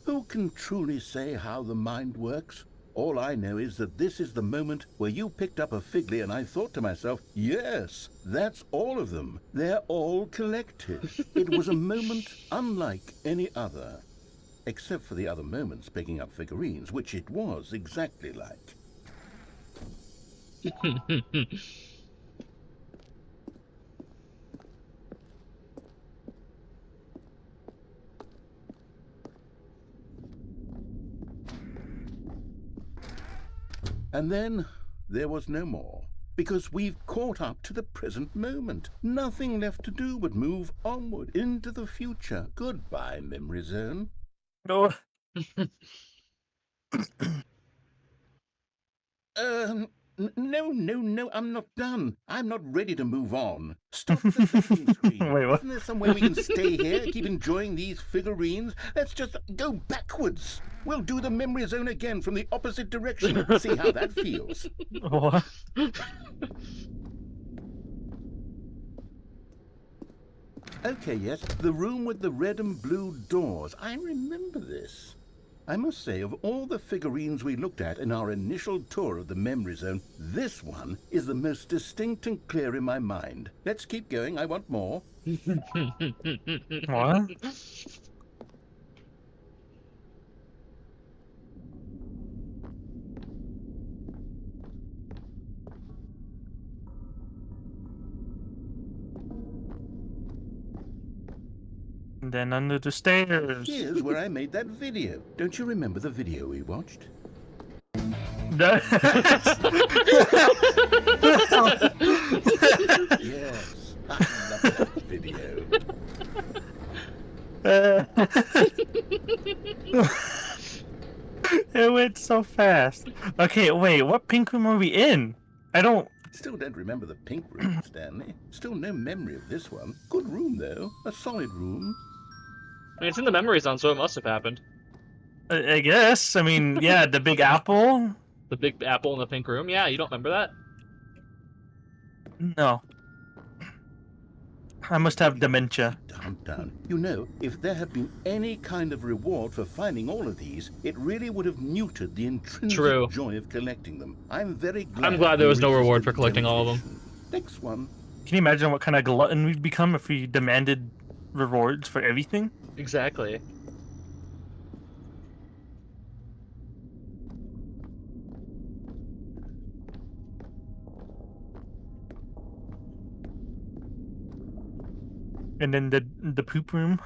Who can truly say how the mind works? All I know is that this is the moment where you picked up a Figley and I thought to myself, yes, that's all of them. They're all collected. It was a moment unlike any other. Except for the other moments picking up figurines, which it was exactly like. And then there was no more, because we've caught up to the present moment. Nothing left to do but move onward into the future. Goodbye, memory zone. No. No, I'm not done. I'm not ready to move on. Stop the thinking screen. Wait, what? Isn't there some way we can stay here, keep enjoying these figurines? Let's just go backwards. We'll do the memory zone again from the opposite direction. See how that feels. What? Okay, yes, the room with the red and blue doors. I remember this. I must say, of all the figurines we looked at in our initial tour of the memory zone, this one is the most distinct and clear in my mind. Let's keep going. I want more. What? And then under the stairs. Here's where I made that video. Don't you remember the video we watched? Yes, Yes, I love that video. It went so fast. Okay, wait, what pink room are we in? I don't... Still don't remember the pink room, Stanley. Still no memory of this one. Good room, though. A solid room. I mean, it's in the memory zone, so it must have happened. I guess. I mean, yeah, the big apple? The big apple in the pink room? Yeah, you don't remember that? No. I must have dementia. Down. You know, if there had been any kind of reward for finding all of these, it really would have muted the intrinsic joy of collecting them. I'm glad there was no reward for collecting all of them. Next one. Can you imagine what kind of glutton we'd become if we demanded rewards for everything? Exactly. And then the poop room.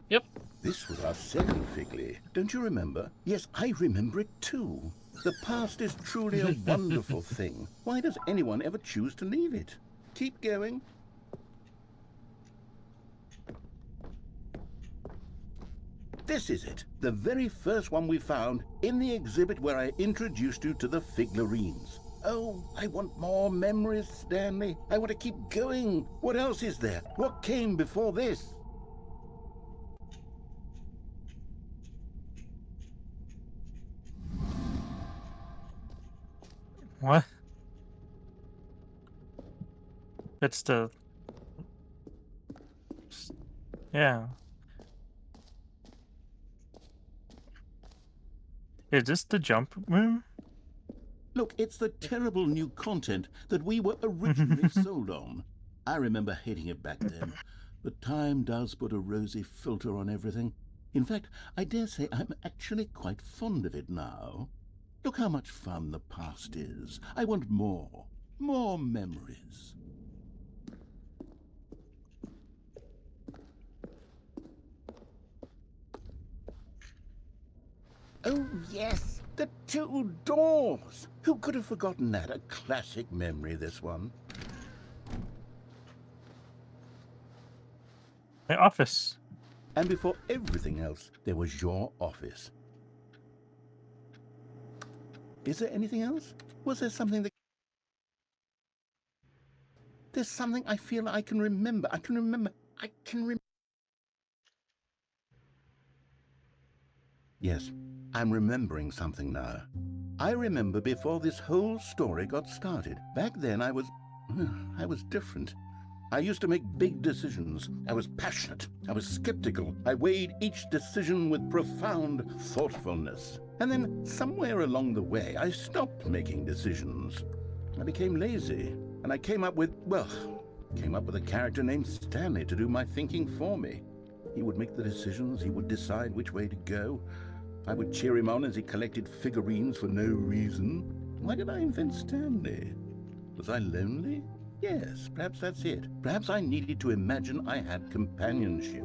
Yep. This was our second Figley. Don't you remember? Yes, I remember it too. The past is truly a wonderful thing. Why does anyone ever choose to leave it? Keep going. This is it. The very first one we found in the exhibit where I introduced you to the figlarines. Oh, I want more memories, Stanley. I want to keep going. What else is there? What came before this? What? That's the... Yeah. Is this the jump room? Look, it's the terrible new content that we were originally sold on. I remember hating it back then, but time does put a rosy filter on everything. In fact, I dare say I'm actually quite fond of it now. Look how much fun the past is. I want more. More memories. Oh, yes, the two doors. Who could have forgotten that? A classic memory, this one. My office. And before everything else, there was your office. Is there anything else? Was there something that... There's something I feel I can remember. I can remember. Yes, I'm remembering something now. I remember before this whole story got started. Back then I was different. I used to make big decisions. I was passionate. I was skeptical. I weighed each decision with profound thoughtfulness. And then somewhere along the way, I stopped making decisions. I became lazy. And I came up with a character named Stanley to do my thinking for me. He would make the decisions. He would decide which way to go. I would cheer him on as he collected figurines for no reason. Why did I invent Stanley? Was I lonely? Yes, perhaps that's it. Perhaps I needed to imagine I had companionship.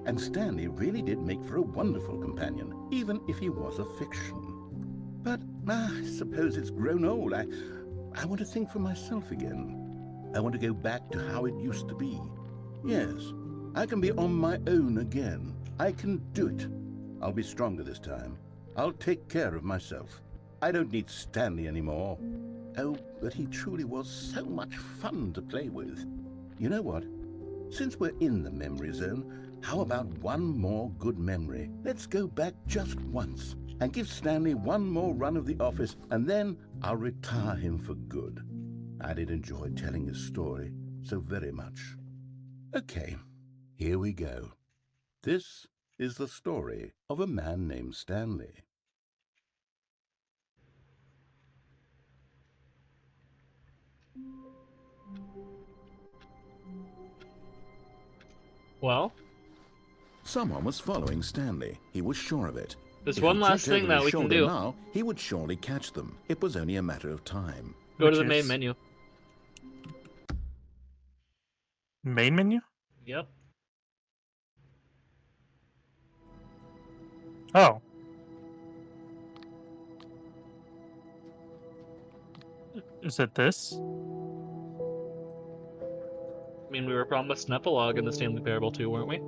And Stanley really did make for a wonderful companion, even if he was a fiction. But I suppose it's grown old. I want to think for myself again. I want to go back to how it used to be. Yes, I can be on my own again. I can do it. I'll be stronger this time. I'll take care of myself. I don't need Stanley anymore. Oh, but he truly was so much fun to play with. You know what? Since we're in the memory zone, how about one more good memory? Let's go back just once and give Stanley one more run of the office, and then I'll retire him for good. I did enjoy telling his story so very much. Okay, here we go. This is the story of a man named Stanley. Well, Someone was following Stanley. He was sure of it. there's If one he last checked thing over that his we can shoulder do. now, he would surely catch them. It was only a matter of time. Go to the Which main is- menu. Main menu? Yep. Oh. Is it this? I mean, we were promised an epilogue in the Stanley Parable too, weren't we?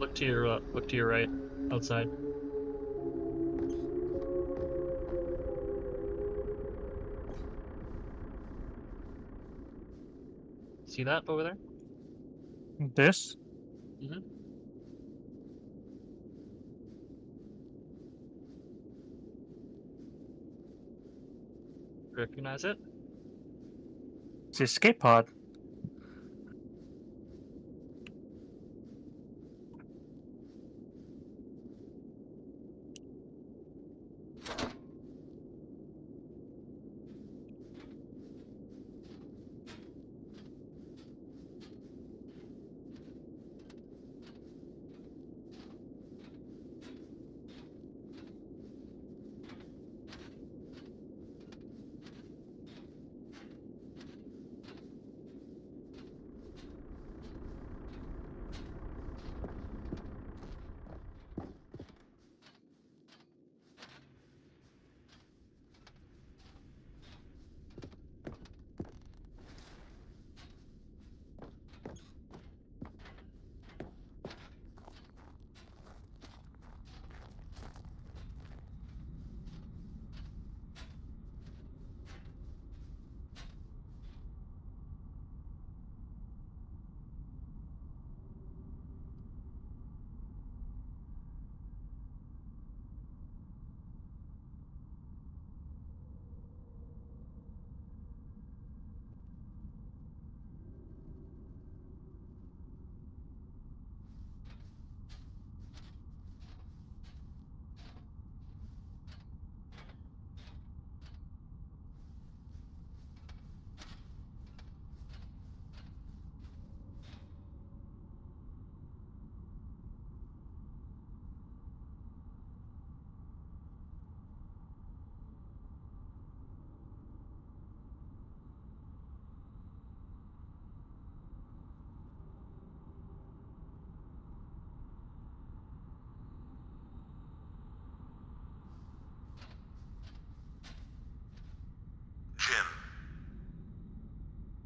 Look to your right, outside. See that over there? This? Mm-hmm. Recognize it? It's the escape pod.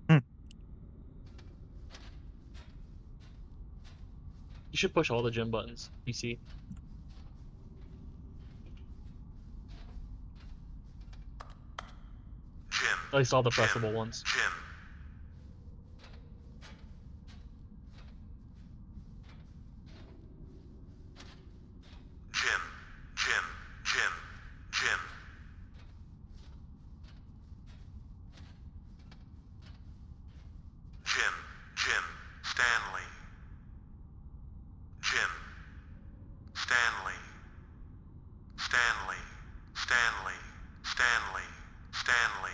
Jim. You should push all the gym buttons you see. Jim. At least all the pressable ones. Jim. Jim. Jim. Jim. Jim. Jim. Jim. Stanley. Jim. Stanley. Stanley. Stanley. Stanley. Stanley.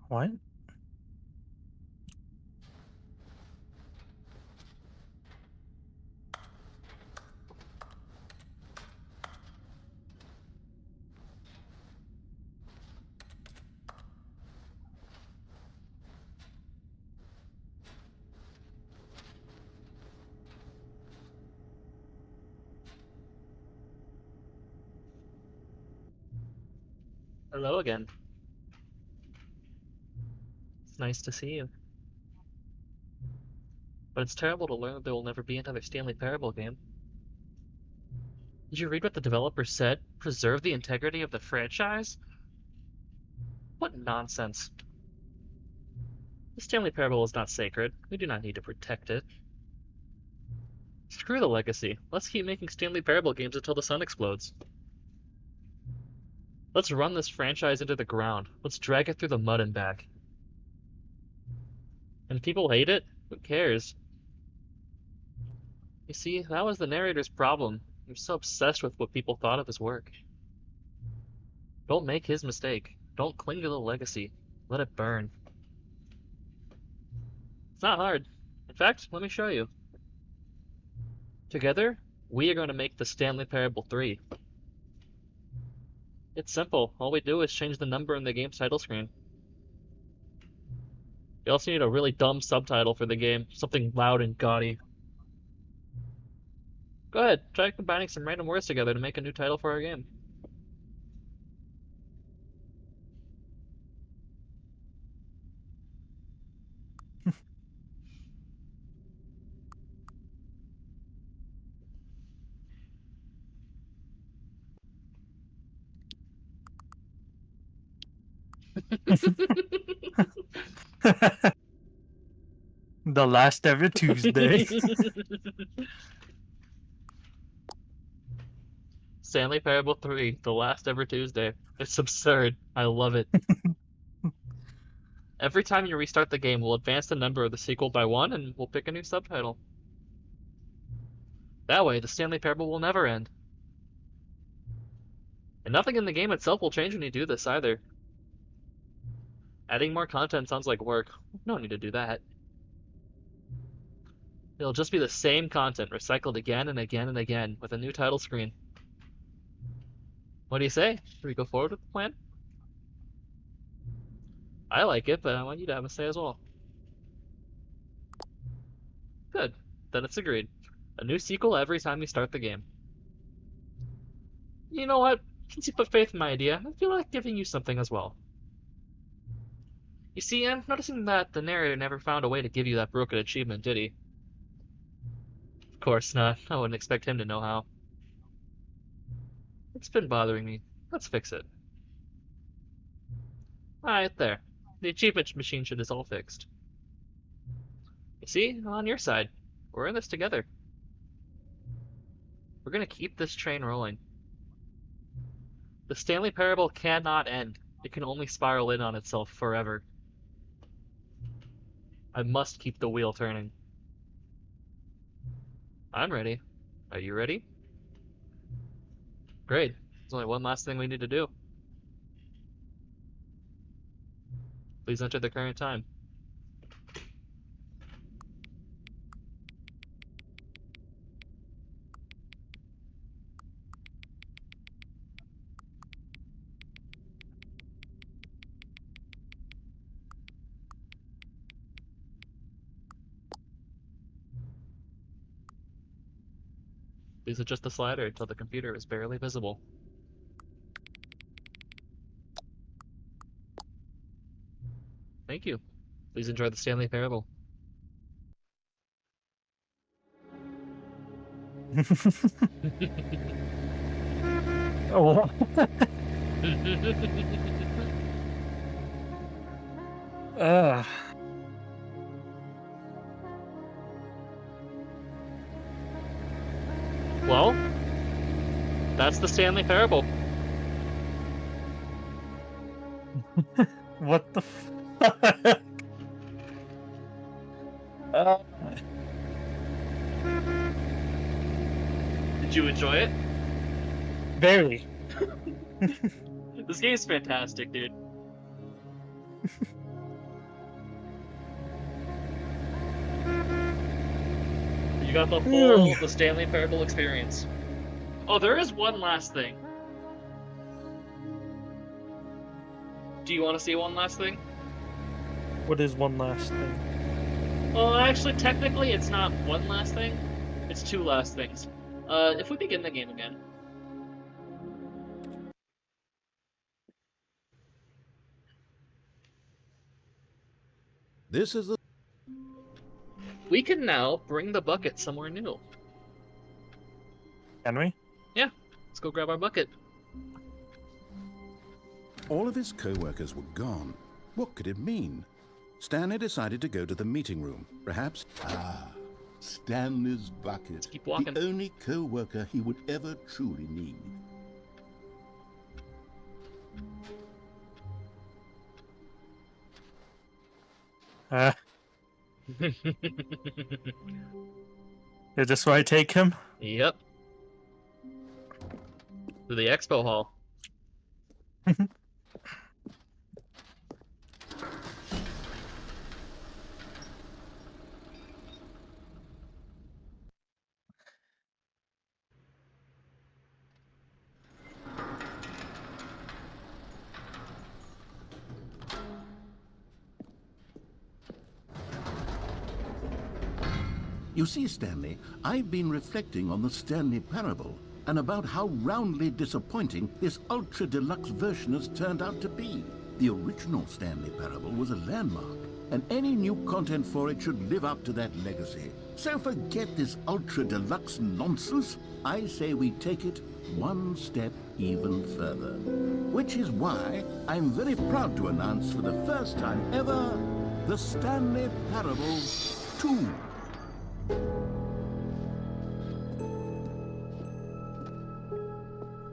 What? Hello again. It's nice to see you. But it's terrible to learn that there will never be another Stanley Parable game. Did you read what the developer said? Preserve the integrity of the franchise? What nonsense. The Stanley Parable is not sacred. We do not need to protect it. Screw the legacy. Let's keep making Stanley Parable games until the sun explodes. Let's run this franchise into the ground. Let's drag it through the mud and back. And if people hate it, who cares? You see, that was the narrator's problem. He was so obsessed with what people thought of his work. Don't make his mistake. Don't cling to the legacy. Let it burn. It's not hard. In fact, let me show you. Together, we are going to make the Stanley Parable 3. It's simple. All we do is change the number in the game's title screen. You also need a really dumb subtitle for the game, something loud and gaudy. Go ahead, try combining some random words together to make a new title for our game. The last ever Tuesday. Stanley Parable 3, the last ever Tuesday. It's absurd. I love it. Every time you restart the game, we'll advance the number of the sequel by 1 and we'll pick a new subtitle. That way, the Stanley Parable will never end. And nothing in the game itself will change when you do this either. Adding more content sounds like work. No need to do that. It'll just be the same content recycled again and again and again with a new title screen. What do you say? Should we go forward with the plan? I like it, but I want you to have a say as well. Good. Then it's agreed. A new sequel every time you start the game. You know what? Since you put faith in my idea, I feel like giving you something as well. You see, I'm noticing that the narrator never found a way to give you that broken achievement, did he? Of course not. I wouldn't expect him to know how. It's been bothering me. Let's fix it. Alright, there. The achievement machine shit is all fixed. You see, I'm on your side. We're in this together. We're gonna keep this train rolling. The Stanley Parable cannot end. It can only spiral in on itself forever. I must keep the wheel turning. I'm ready. Are you ready? Great. There's only one last thing we need to do. Please enter the current time. Please adjust the slider until the computer is barely visible. Thank you. Please enjoy the Stanley Parable. Oh. Well, that's the Stanley Parable. What the fuck? Did you enjoy it? Very. This game's fantastic, dude. You got the full the Stanley Parable experience. Oh, there is one last thing. Do you want to see one last thing? What is one last thing? Well, actually, technically, it's not one last thing. It's two last things. If we begin the game again. This is the... We can now bring the bucket somewhere new. Can we? Yeah, let's go grab our bucket. All of his co-workers were gone. What could it mean? Stanley decided to go to the meeting room. Perhaps... Stanley's bucket. Keep walking. The only co-worker he would ever truly need. Is this where I take him? Yep. To the expo hall. You see, Stanley, I've been reflecting on the Stanley Parable and about how roundly disappointing this ultra-deluxe version has turned out to be. The original Stanley Parable was a landmark, and any new content for it should live up to that legacy. So forget this ultra-deluxe nonsense. I say we take it one step even further. Which is why I'm very proud to announce for the first time ever, the Stanley Parable 2.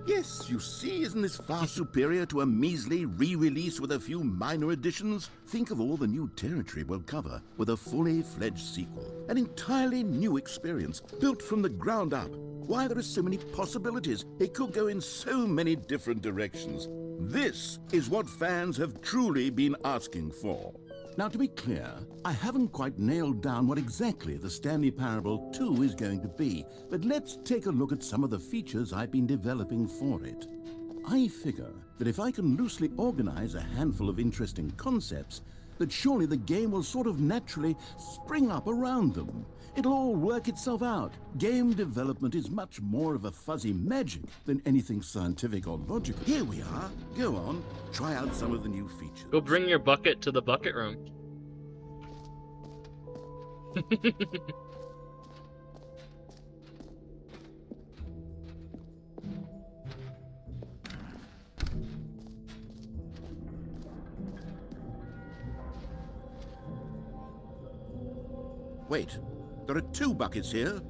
Yes, you see, isn't this far superior to a measly re-release with a few minor additions? Think of all the new territory we'll cover with a fully fledged sequel. An entirely new experience, built from the ground up. Why, there are so many possibilities. It could go in so many different directions. This is what fans have truly been asking for. Now, to be clear, I haven't quite nailed down what exactly the Stanley Parable 2 is going to be, but let's take a look at some of the features I've been developing for it. I figure that if I can loosely organize a handful of interesting concepts, that surely the game will sort of naturally spring up around them. It'll all work itself out. Game development is much more of a fuzzy magic than anything scientific or logical. Here we are. Go on, try out some of the new features. Go bring your bucket to the bucket room. Wait, there are 2 buckets here?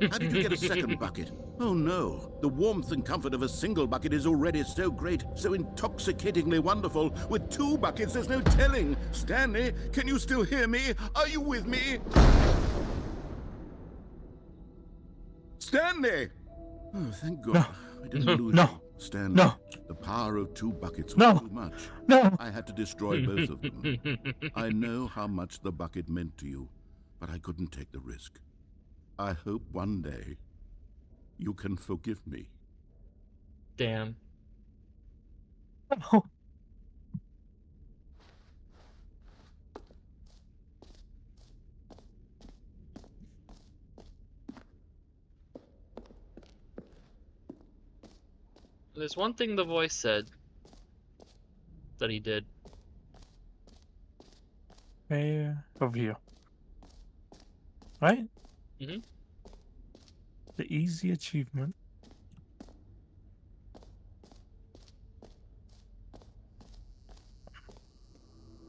How did you get a second bucket? Oh no, the warmth and comfort of a single bucket is already so great, so intoxicatingly wonderful. With 2 buckets, there's no telling. Stanley, can you still hear me? Are you with me? Stanley! Oh, thank God. I didn't lose you. Stanley, No. the power of 2 buckets was No. too much. No. I had to destroy both of them. I know how much the bucket meant to you, but I couldn't take the risk. I hope one day you can forgive me. Damn. No. There's one thing the voice said that he did. Hey, over here. Right? Mm-hmm. The easy achievement.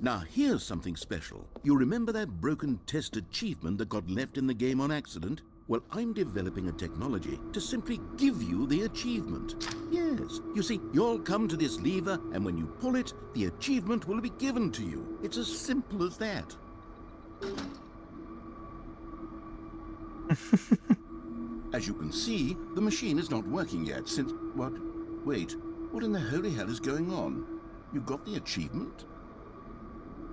Now, here's something special. You remember that broken test achievement that got left in the game on accident? Well, I'm developing a technology to simply give you the achievement. Yes, you see, you'll come to this lever, and when you pull it, the achievement will be given to you. It's as simple as that. As you can see, the machine is not working yet since... What? Wait, what in the holy hell is going on? You got the achievement?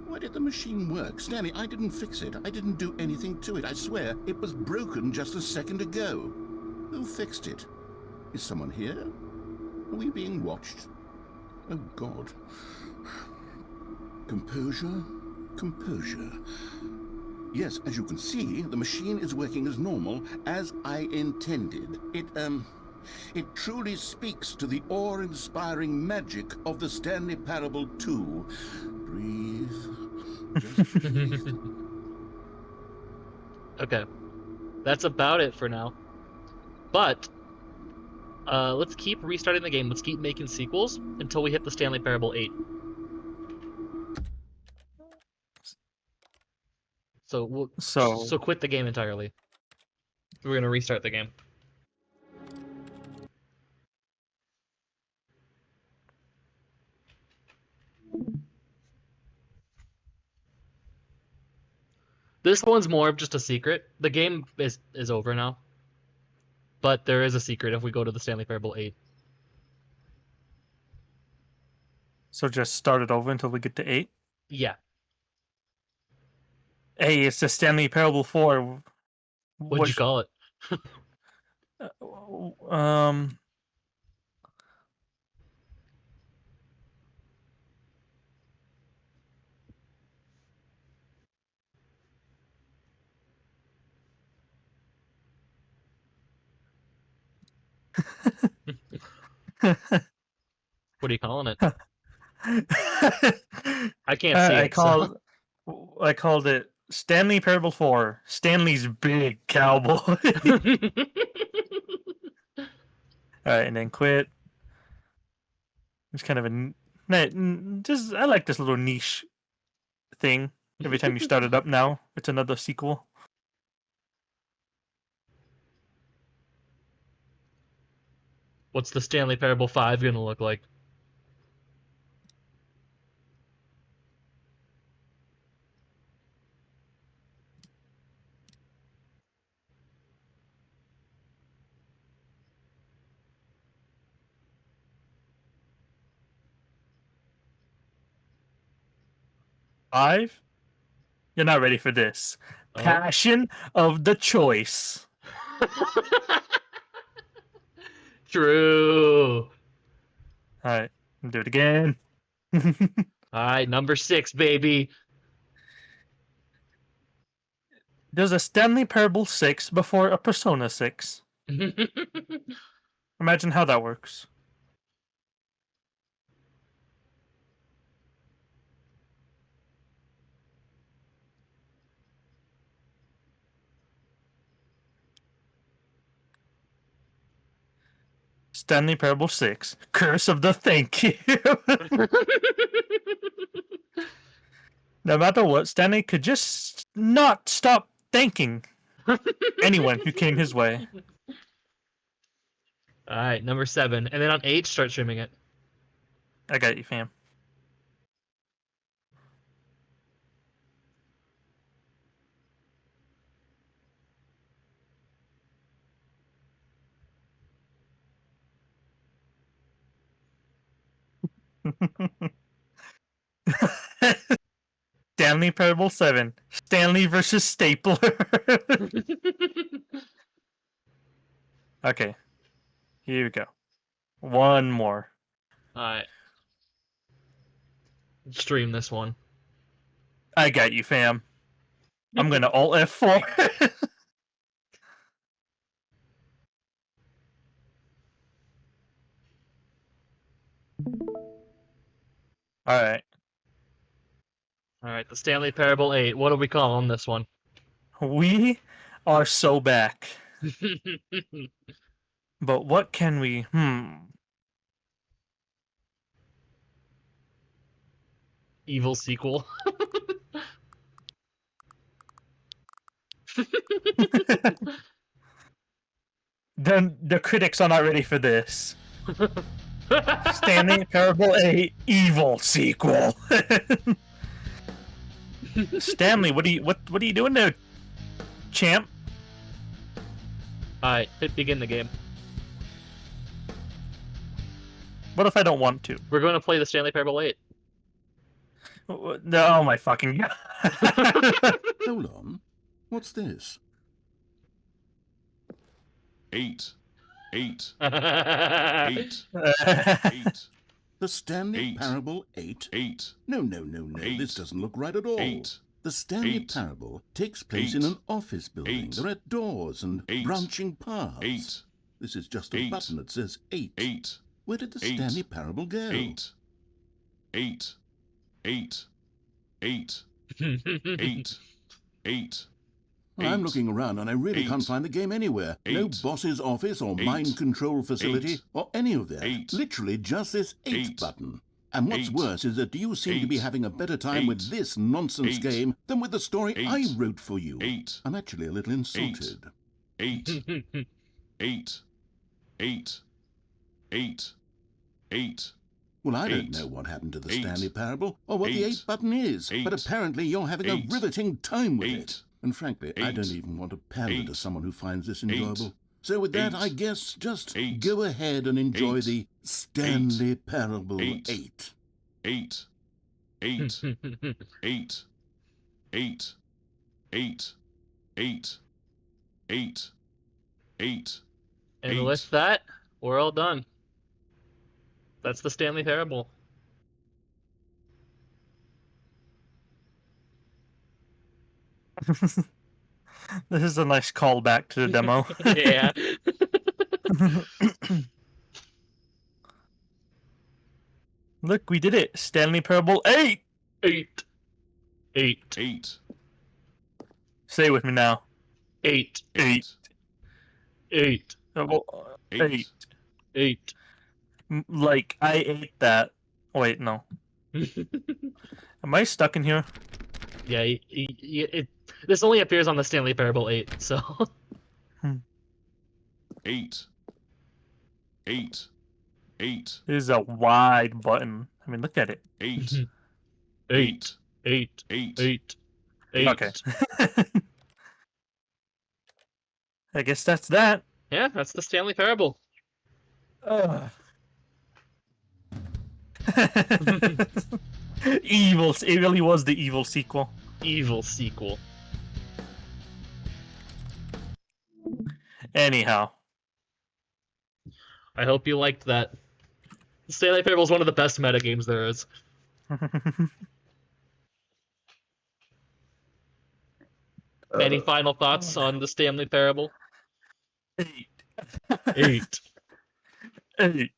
Why did the machine work? Stanley, I didn't fix it. I didn't do anything to it. I swear, it was broken just a second ago. Who fixed it? Is someone here? Are we being watched? Oh, God. Composure, composure. Yes, as you can see, the machine is working as normal, as I intended. It truly speaks to the awe-inspiring magic of the Stanley Parable 2. Breathe. Just breathe. Okay. That's about it for now. But, let's keep restarting the game. Let's keep making sequels until we hit the Stanley Parable 8. So quit the game entirely. We're gonna restart the game. This one's more of just a secret. The game is over now. But there is a secret if we go to the Stanley Parable 8. So just start it over until we get to 8. Yeah. Hey, it's the Stanley Parable 4. What'd you call it? Um. What are you calling it? I can't see it. I called it Stanley Parable 4. Stanley's Big Cowboy. All right, and then quit. It's kind of I like this little niche thing. Every time you start it up now, it's another sequel. What's the Stanley Parable 5 gonna look like? Five? You're not ready for this. Oh. Passion of the Choice. True. All right, do it again. All right, number 6, baby. There's a Stanley Parable 6 before a Persona 6. Imagine how that works. Stanley Parable 6, Curse of the Thank You. No matter what, Stanley could just not stop thanking anyone who came his way. All right, number 7, and then on 8, start streaming it. I got you, fam. Stanley Parable 7, Stanley versus Stapler. Okay, here we go. One more. All right. Stream this one. I got you, fam. I'm gonna Alt F4. All right. All right, the Stanley Parable 8. What do we call on this one? We are so back. But what can we... Evil sequel. Then the critics are not ready for this. Stanley Parable 8 Evil sequel. Stanley, what are you doing there, champ? Alright, begin the game. What if I don't want to? We're going to play the Stanley Parable 8. No, oh my fucking god. Hold on. What's this? 8. 8. 8. 8. The Stanley 8. Parable 8? 8. No. 8. This doesn't look right at all. 8. The Stanley 8. Parable takes place 8. in an office building. 8. There are doors and 8. branching paths. 8. This is just a 8. button that says 8. 8. Where did the 8. Stanley Parable go? 8. 8. 8. 8. 8. 8. Well, I'm 8. looking around and I really 8. can't find the game anywhere. No 8. boss's office or 8. mind control facility 8. or any of that. 8. Literally just this 8 8. button. And what's 8, worse is that you seem to be 8, having a better time with 8, this nonsense 8, game than with the story 8, I wrote for you. 8, I'm actually a little insulted. 8, 8, 8, 8, 8. Well, I don't 8, know what happened to the 8, Stanley Parable or what the 8, 8 button is, but 8, apparently you're having a 8, riveting time with 8, it. And frankly, I don't 8, even want to pander to 8, someone who finds this 8, enjoyable. So with that, I 8, guess just 8, go ahead and enjoy 8, the Stanley Parable 8, 8. 8, 8, 8, 8, 8, 8, 8, 8. And 8. with that, we're all done. That's the Stanley Parable. This is a nice callback to the demo. Yeah. Look, we did it. Stanley Parable 8! 8. 8. 8. Say it with me now. 8. 8. 8. 8. 8. Like, I ate that. Oh, wait, no. Am I stuck in here? Yeah, this only appears on the Stanley Parable 8, so. 8. 8. 8. This is a wide button. I mean, look at it. 8. 8. 8. 8. 8. 8. Okay. I guess that's that. Yeah, that's the Stanley Parable. Evil. It really was the evil sequel. Evil sequel. Anyhow. I hope you liked that. Stanley Parable is one of the best meta games there is. Any final thoughts on the Stanley Parable? 8. 8. 8.